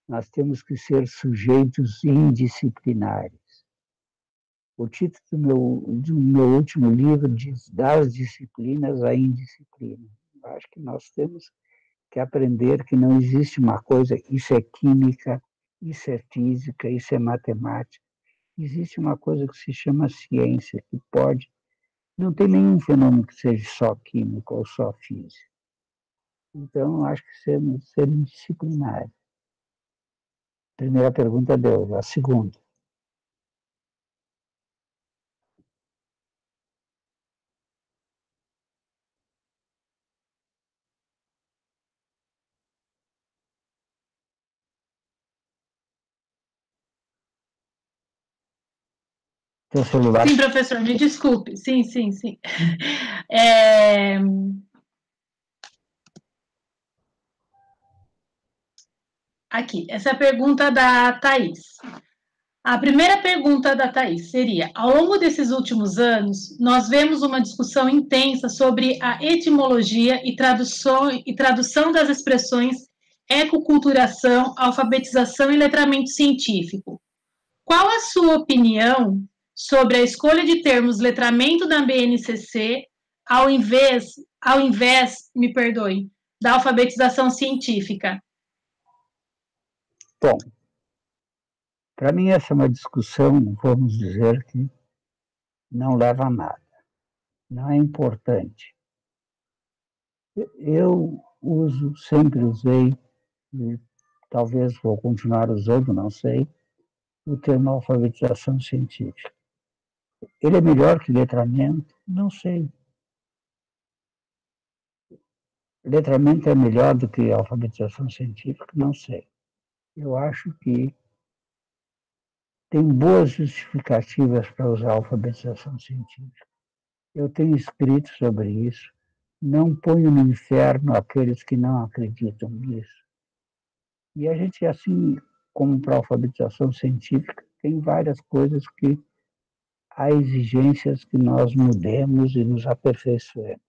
B: nós temos que ser sujeitos indisciplinares. O título do meu último livro diz Das disciplinas à indisciplina. Eu acho que nós temos que aprender que não existe uma coisa, isso é química, isso é física, isso é matemática. Existe uma coisa que se chama ciência, que pode. Não tem nenhum fenômeno que seja só químico ou só físico. Então, acho que ser disciplinares. Primeira pergunta deu, a segunda. Teu celular?
C: Sim, professor, me desculpe. Sim. Aqui, essa é a pergunta da Thaís. A primeira pergunta da Thaís seria: ao longo desses últimos anos, nós vemos uma discussão intensa sobre a etimologia e tradução das expressões ecoculturação, alfabetização e letramento científico. Qual a sua opinião sobre a escolha de termos letramento da BNCC ao invés, me perdoe, da alfabetização científica?
B: Bom, para mim essa é uma discussão, vamos dizer, que não leva a nada, não é importante. Eu sempre usei, e talvez vou continuar usando, não sei, o termo alfabetização científica. Ele é melhor que letramento? Não sei. Letramento é melhor do que alfabetização científica? Não sei. Eu acho que tem boas justificativas para usar a alfabetização científica. Eu tenho escrito sobre isso. Não ponho no inferno aqueles que não acreditam nisso. E a gente, assim como para a alfabetização científica, tem várias coisas que há exigências que nós mudemos e nos aperfeiçoemos.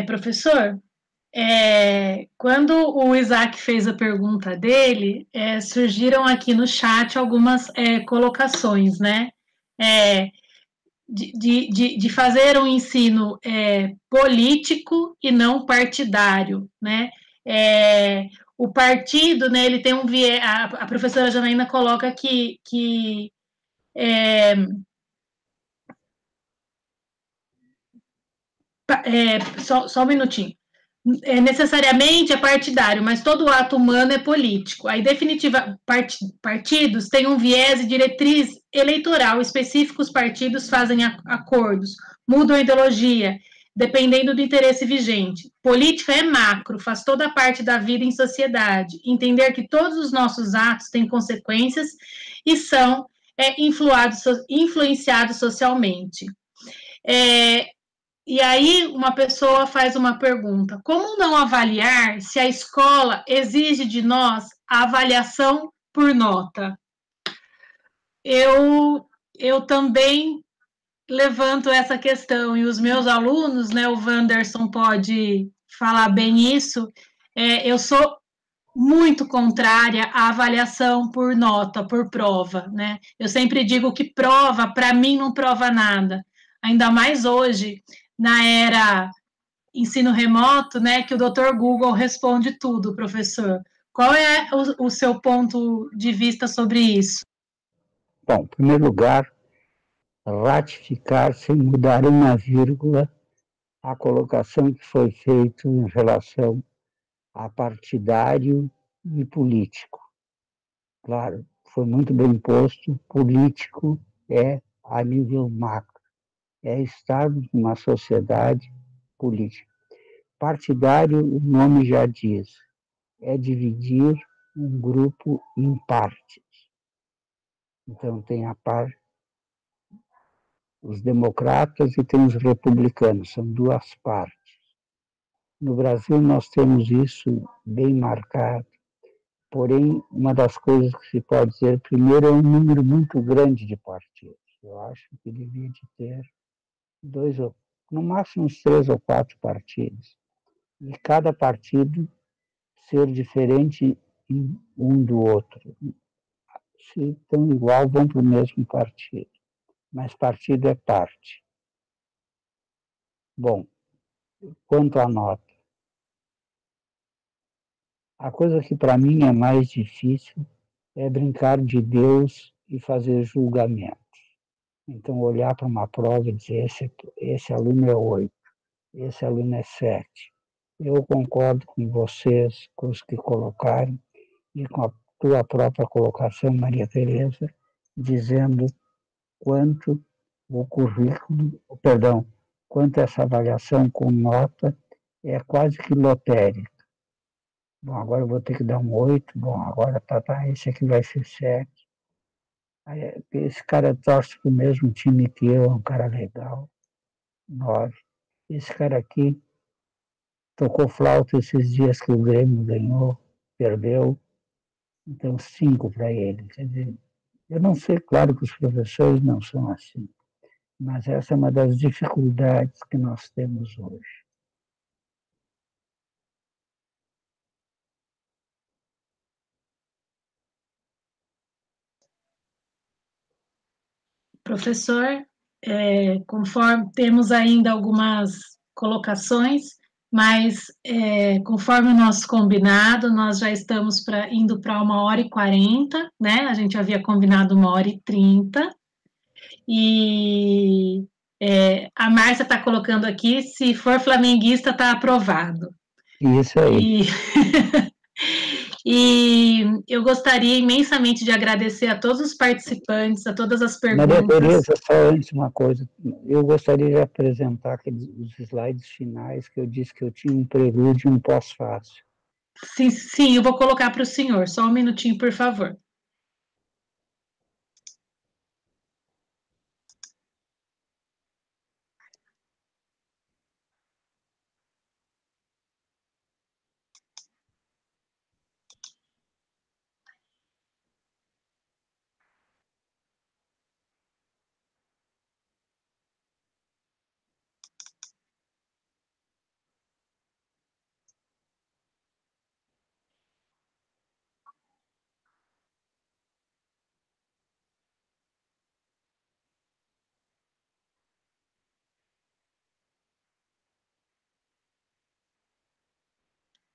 C: Professor, quando o Isaac fez a pergunta dele, surgiram aqui no chat algumas colocações, né? De fazer um ensino político e não partidário, né? O partido, né, ele tem um viés, a professora Janaína coloca que só um minutinho. Necessariamente é partidário, mas todo ato humano é político. Aí, partidos têm um viés e diretriz eleitoral. Específicos partidos fazem acordos, mudam a ideologia, dependendo do interesse vigente. Política é macro, faz toda parte da vida em sociedade. Entender que todos os nossos atos têm consequências e são influenciados socialmente. E aí uma pessoa faz uma pergunta: como não avaliar se a escola exige de nós a avaliação por nota? Eu também levanto essa questão, e os meus alunos, né, o Wanderson pode falar bem isso, eu sou muito contrária à avaliação por nota, por prova, né? Eu sempre digo que prova, para mim, não prova nada. Ainda mais hoje, na era ensino remoto, né, que o Dr. Google responde tudo, professor. Qual é o seu ponto de vista sobre isso?
B: Bom, em primeiro lugar, ratificar sem mudar uma vírgula a colocação que foi feita em relação a partidário e político. Claro, foi muito bem posto, político é a nível macro, é estar numa sociedade política. Partidário, o nome já diz, é dividir um grupo em partes. Então, tem os democratas e tem os republicanos, são duas partes. No Brasil, nós temos isso bem marcado. Porém, uma das coisas que se pode dizer, primeiro, é um número muito grande de partidos. Eu acho que devia de ter no máximo uns 3 ou 4 partidos. E cada partido ser diferente um do outro. Se estão igual, vão para o mesmo partido. Mas partido é parte. Bom, quanto à nota. A coisa que para mim é mais difícil é brincar de Deus e fazer julgamento. Então, olhar para uma prova e dizer, esse aluno é 8, esse aluno é 7. Eu concordo com vocês, com os que colocaram, e com a tua própria colocação, Maria Tereza, dizendo quanto quanto essa avaliação com nota é quase que lotérica. Bom, agora eu vou ter que dar um 8, bom, agora esse aqui vai ser 7. Esse cara torce para o mesmo time que eu, é um cara legal, 9. Esse cara aqui tocou flauta esses dias que o Grêmio ganhou, perdeu, então 5 para ele. Quer dizer, eu não sei, claro que os professores não são assim, mas essa é uma das dificuldades que nós temos hoje.
C: professor, conforme temos ainda algumas colocações, mas conforme o nosso combinado, nós já estamos indo para 1h40, né? A gente havia combinado 1h30. E a Márcia está colocando aqui, se for flamenguista, está aprovado.
B: Isso aí.
C: E eu gostaria imensamente de agradecer a todos os participantes, a todas as perguntas.
B: Maria Tereza, só antes uma coisa. Eu gostaria de apresentar os slides finais, que eu disse que eu tinha um prelúdio e um pós-fácil.
C: Sim, eu vou colocar para o senhor. Só um minutinho, por favor.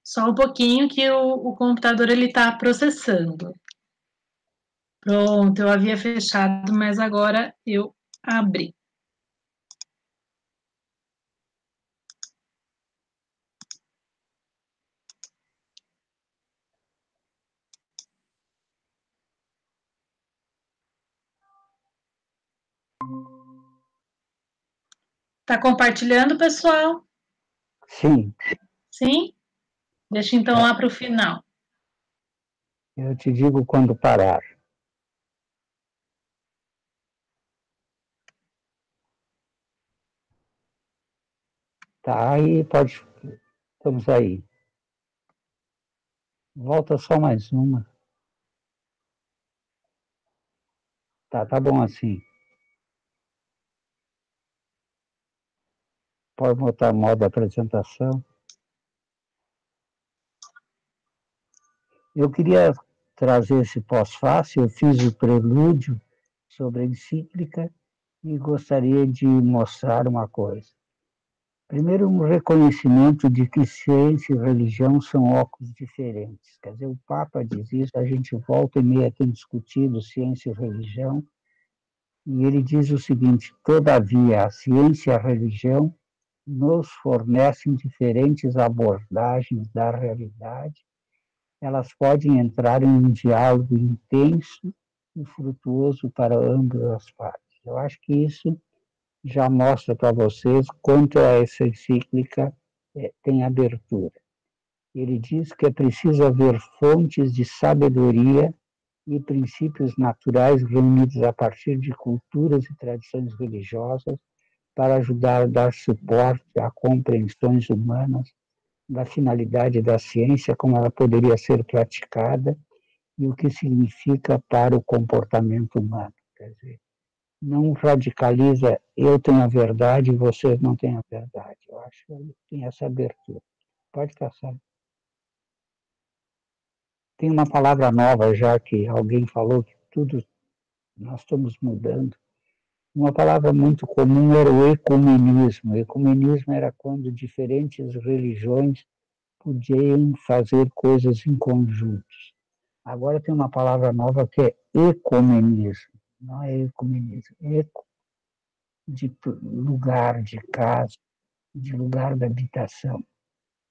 C: Só um pouquinho que o computador está processando. Pronto, eu havia fechado, mas agora eu abri. Está compartilhando, pessoal?
B: Sim.
C: Sim? Deixa então lá para o final.
B: Eu te digo quando parar. Tá, aí pode... Estamos aí. Volta só mais uma. Tá bom assim. Pode botar modo apresentação. Eu queria trazer esse pós-fácil, eu fiz o prelúdio sobre a encíclica e gostaria de mostrar uma coisa. Primeiro, um reconhecimento de que ciência e religião são óculos diferentes. Quer dizer, o Papa diz isso, a gente volta e meia tem discutido ciência e religião, e ele diz o seguinte: todavia, a ciência e a religião nos fornecem diferentes abordagens da realidade, elas podem entrar em um diálogo intenso e frutuoso para ambas as partes. Eu acho que isso já mostra para vocês quanto essa encíclica tem abertura. Ele diz que é preciso haver fontes de sabedoria e princípios naturais reunidos a partir de culturas e tradições religiosas para ajudar a dar suporte a compreensões humanas da finalidade da ciência, como ela poderia ser praticada e o que significa para o comportamento humano. Quer dizer, não radicaliza eu tenho a verdade e vocês não têm a verdade. Eu acho que tem essa abertura. Pode passar. Tem uma palavra nova já que alguém falou que tudo nós estamos mudando. Uma palavra muito comum era o ecumenismo. O ecumenismo era quando diferentes religiões podiam fazer coisas em conjuntos. Agora tem uma palavra nova que é ecumenismo. Não é ecumenismo, é eco de lugar, de casa, de lugar de habitação.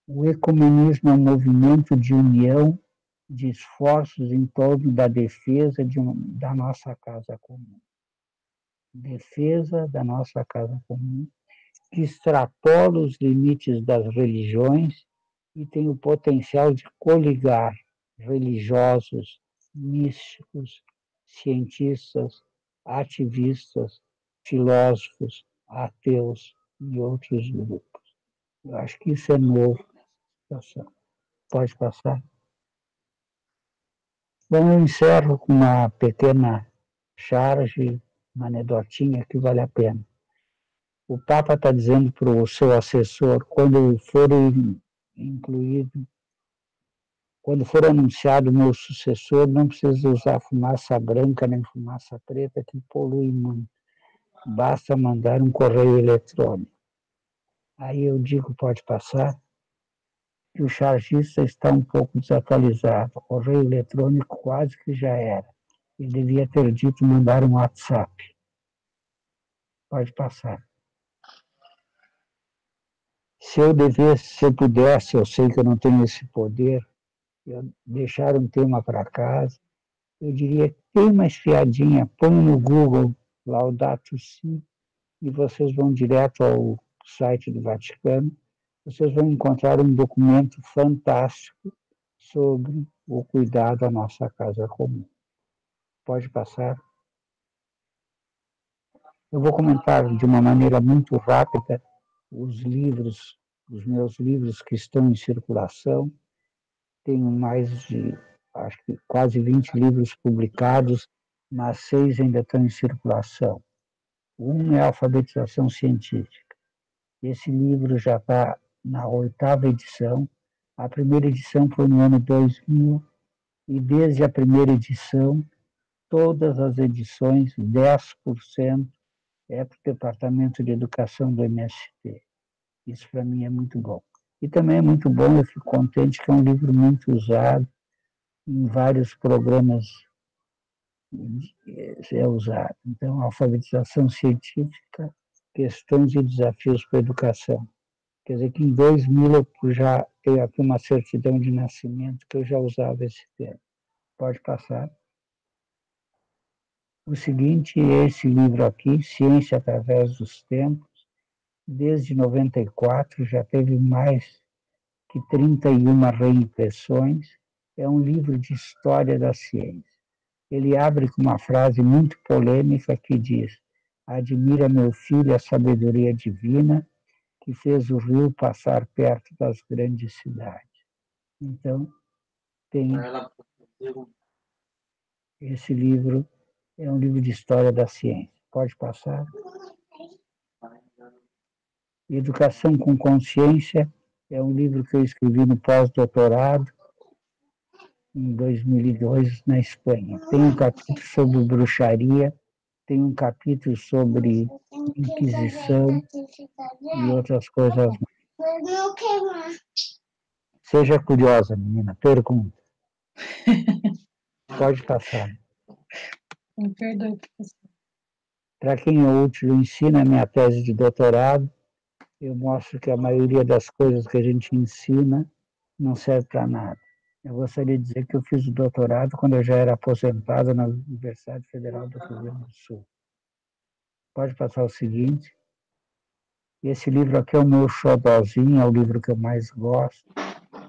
B: O ecumenismo é um movimento de união de esforços em torno da defesa da nossa casa comum. Defesa da nossa casa comum, que extrapola os limites das religiões e tem o potencial de coligar religiosos, místicos, cientistas, ativistas, filósofos, ateus e outros grupos. Eu acho que isso é novo nessa situação. Pode passar? Bom, eu encerro com uma pequena charge, uma anedotinha que vale a pena. O Papa está dizendo para o seu assessor, quando for incluído, quando for anunciado o meu sucessor, não precisa usar fumaça branca nem fumaça preta, que polui muito. basta mandar um correio eletrônico. Aí eu digo, pode passar, que o chargista está um pouco desatualizado. O correio eletrônico quase que já era. Ele devia ter dito mandar um WhatsApp. Pode passar. Se eu pudesse, eu sei que eu não tenho esse poder, eu deixar um tema para casa, eu diria, tem uma espiadinha, põe no Google Laudato Si, e vocês vão direto ao site do Vaticano, vocês vão encontrar um documento fantástico sobre o cuidado à nossa casa comum. Pode passar. Eu vou comentar de uma maneira muito rápida os meus livros que estão em circulação. Tenho mais de, acho que quase 20 livros publicados, mas 6 ainda estão em circulação. Um é Alfabetização Científica. Esse livro já está na 8ª edição. A primeira edição foi no ano 2000, e desde a primeira edição, todas as edições, 10% é para o Departamento de Educação do MST. Isso para mim é muito bom. E também é muito bom, eu fico contente que é um livro muito usado em vários programas, é usado. Então, alfabetização científica, questões e desafios para a educação. Quer dizer que em 2000 eu já tenho aqui uma certidão de nascimento que eu já usava esse termo. Pode passar. O seguinte é esse livro aqui, Ciência através dos Tempos. Desde 94 já teve mais que 31 reimpressões. É um livro de história da ciência. Ele abre com uma frase muito polêmica que diz: admira meu filho a sabedoria divina que fez o rio passar perto das grandes cidades. Então, tem esse livro, é um livro de história da ciência. Pode passar. Educação com Consciência é um livro que eu escrevi no pós-doutorado, em 2002, na Espanha. Tem um capítulo sobre bruxaria, tem um capítulo sobre Inquisição e outras coisas mais. Seja curiosa, menina, pergunta. Pode passar.
C: Me perdoe, professor.
B: Para quem é útil, ensina a minha tese de doutorado. Eu mostro que a maioria das coisas que a gente ensina não serve para nada. Eu gostaria de dizer que eu fiz o doutorado quando eu já era aposentado na Universidade Federal do Rio Grande do Sul. Pode passar o seguinte. Esse livro aqui é o meu xodózinho, é o livro que eu mais gosto.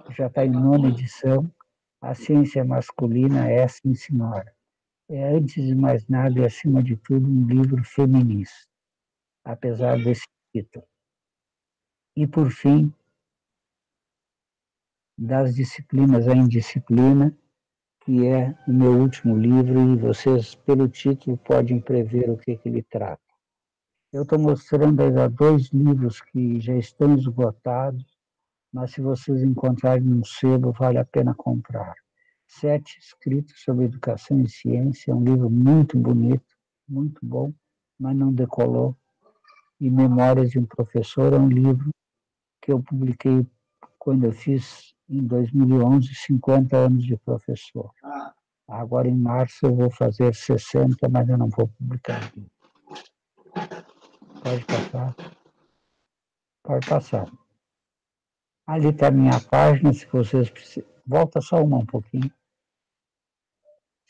B: Já está em 9ª edição. A Ciência Masculina é, sim, senhora. É, antes de mais nada e acima de tudo, um livro feminista, apesar desse título. E, por fim, das disciplinas à indisciplina, que é o meu último livro, e vocês, pelo título, podem prever o que ele trata. Eu estou mostrando ainda 2 livros que já estão esgotados, mas se vocês encontrarem no sebo, vale a pena comprar. 7 escritos sobre educação e ciência, é um livro muito bonito, muito bom, mas não decolou. E Memórias de um Professor é um livro que eu publiquei quando eu fiz, em 2011, 50 anos de professor. Agora, em março, eu vou fazer 60, mas eu não vou publicar aqui. Pode passar. Pode passar. Ali está a minha página, se vocês precisarem. Volta só um pouquinho.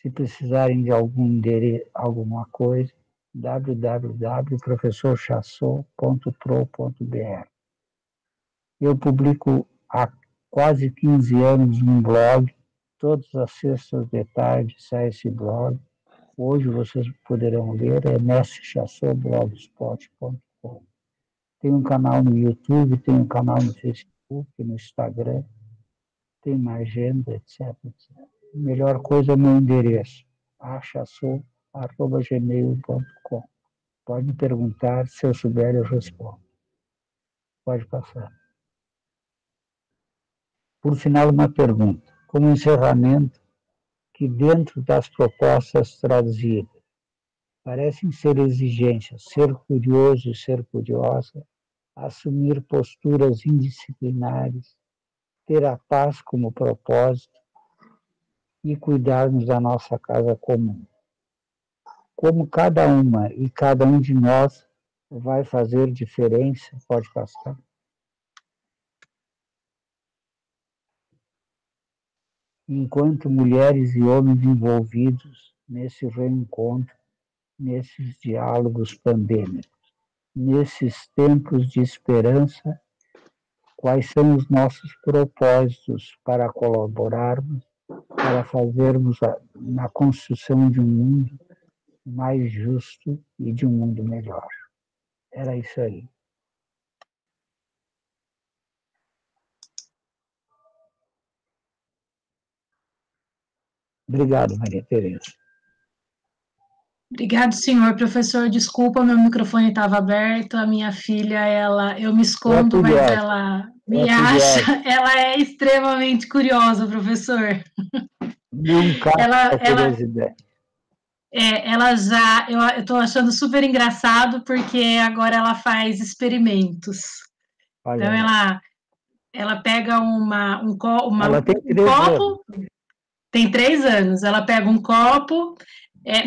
B: Se precisarem de algum endereço, alguma coisa, www.professorchassot.pro.br. Eu publico há quase 15 anos um blog, todas as sextas de tarde sai esse blog. Hoje vocês poderão ler, é mestrechassotblogspot.com. Tem um canal no YouTube, tem um canal no Facebook, no Instagram, tem uma agenda, etc. A melhor coisa é meu endereço, achassot@gmail.com. Pode me perguntar, se eu souber eu respondo. Pode passar. Por final, uma pergunta. Como encerramento, que dentro das propostas traduzidas, parecem ser exigências, ser curioso e ser curiosa, assumir posturas indisciplinares, ter a paz como propósito e cuidarmos da nossa casa comum. Como cada uma e cada um de nós vai fazer diferença, pode passar. Enquanto mulheres e homens envolvidos nesse reencontro, nesses diálogos pandêmicos, nesses tempos de esperança, quais são os nossos propósitos para colaborarmos, para fazermos na construção de um mundo mais justo e de um mundo melhor. Era isso aí. Obrigado, Maria Tereza.
C: Obrigado, senhor professor. Desculpa, meu microfone estava aberto. A minha filha, eu me escondo, mas ela me acha. Ela é extremamente curiosa, professor.
B: Não cabe curiosidade.
C: Ela já, eu estou achando super engraçado porque agora ela faz experimentos. Então ela pega um copo. Tem 3 anos. Ela pega um copo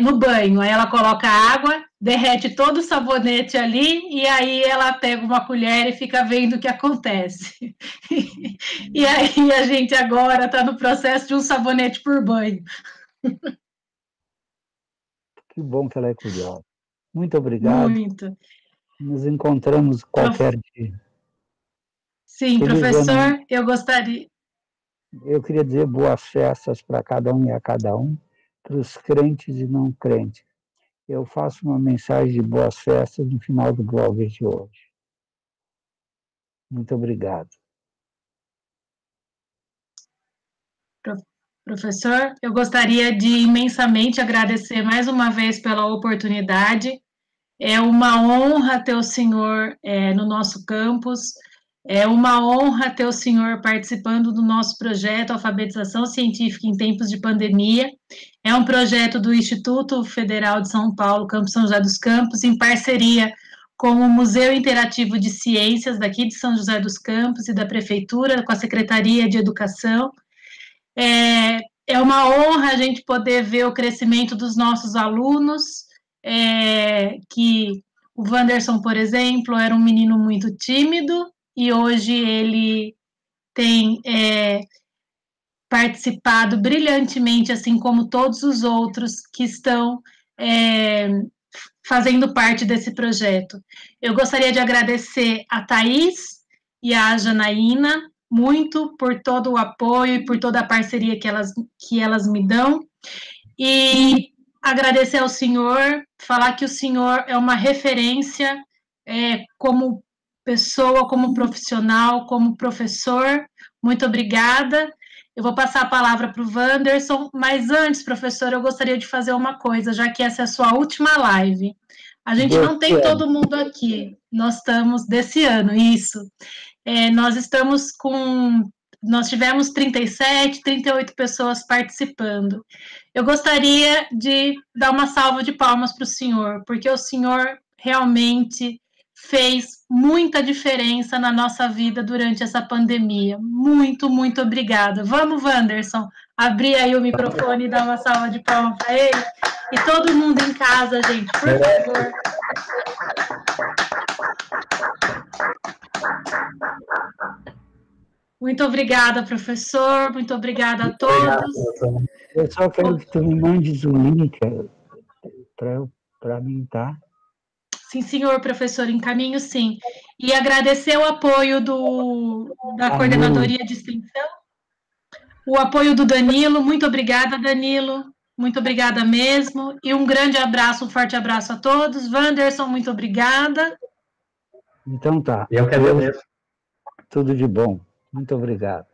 C: no banho, aí ela coloca água, derrete todo o sabonete ali, e aí ela pega uma colher e fica vendo o que acontece. E aí a gente agora está no processo de um sabonete por banho.
B: Que bom que ela é curiosa. Muito obrigado.
C: Muito.
B: Nos encontramos qualquer dia.
C: Sim, professor, eu gostaria...
B: Eu queria dizer boas festas para cada um e a cada um, para os crentes e não crentes. Eu faço uma mensagem de boas festas no final do blog de hoje. Muito obrigado.
C: Professor, eu gostaria de imensamente agradecer mais uma vez pela oportunidade. É uma honra ter o senhor no nosso campus. É uma honra ter o senhor participando do nosso projeto Alfabetização Científica em Tempos de Pandemia. É um projeto do Instituto Federal de São Paulo, Campus São José dos Campos, em parceria com o Museu Interativo de Ciências daqui de São José dos Campos e da Prefeitura, com a Secretaria de Educação. É uma honra a gente poder ver o crescimento dos nossos alunos, que o Wanderson, por exemplo, era um menino muito tímido, e hoje ele tem participado brilhantemente, assim como todos os outros que estão fazendo parte desse projeto. Eu gostaria de agradecer a Thaís e a Janaína muito por todo o apoio e por toda a parceria que elas me dão, e agradecer ao senhor, falar que o senhor é uma referência como pessoa, como profissional, como professor. Muito obrigada. Eu vou passar a palavra para o Wanderson, mas antes, professor, eu gostaria de fazer uma coisa, já que essa é a sua última live. A gente não tem todo mundo aqui, nós estamos desse ano, isso. Nós tivemos 37, 38 pessoas participando. Eu gostaria de dar uma salva de palmas para o senhor, porque o senhor realmente fez muita diferença na nossa vida durante essa pandemia. Muito, muito obrigada. Vamos, Wanderson, abrir aí o microfone e dar uma salva de palmas para ele. E todo mundo em casa, gente, por favor. Muito obrigada, professor. Muito obrigada a todos.
B: Eu só quero que tu me mandes o link para mim, tá?
C: Sim, senhor professor, encaminho sim. E agradecer o apoio da Coordenadoria de Extensão, o apoio do Danilo. Muito obrigada, Danilo. Muito obrigada mesmo. E um grande abraço, um forte abraço a todos. Wanderson, muito obrigada.
B: Então tá.
D: Eu que agradeço.
B: Tudo de bom. Muito obrigado.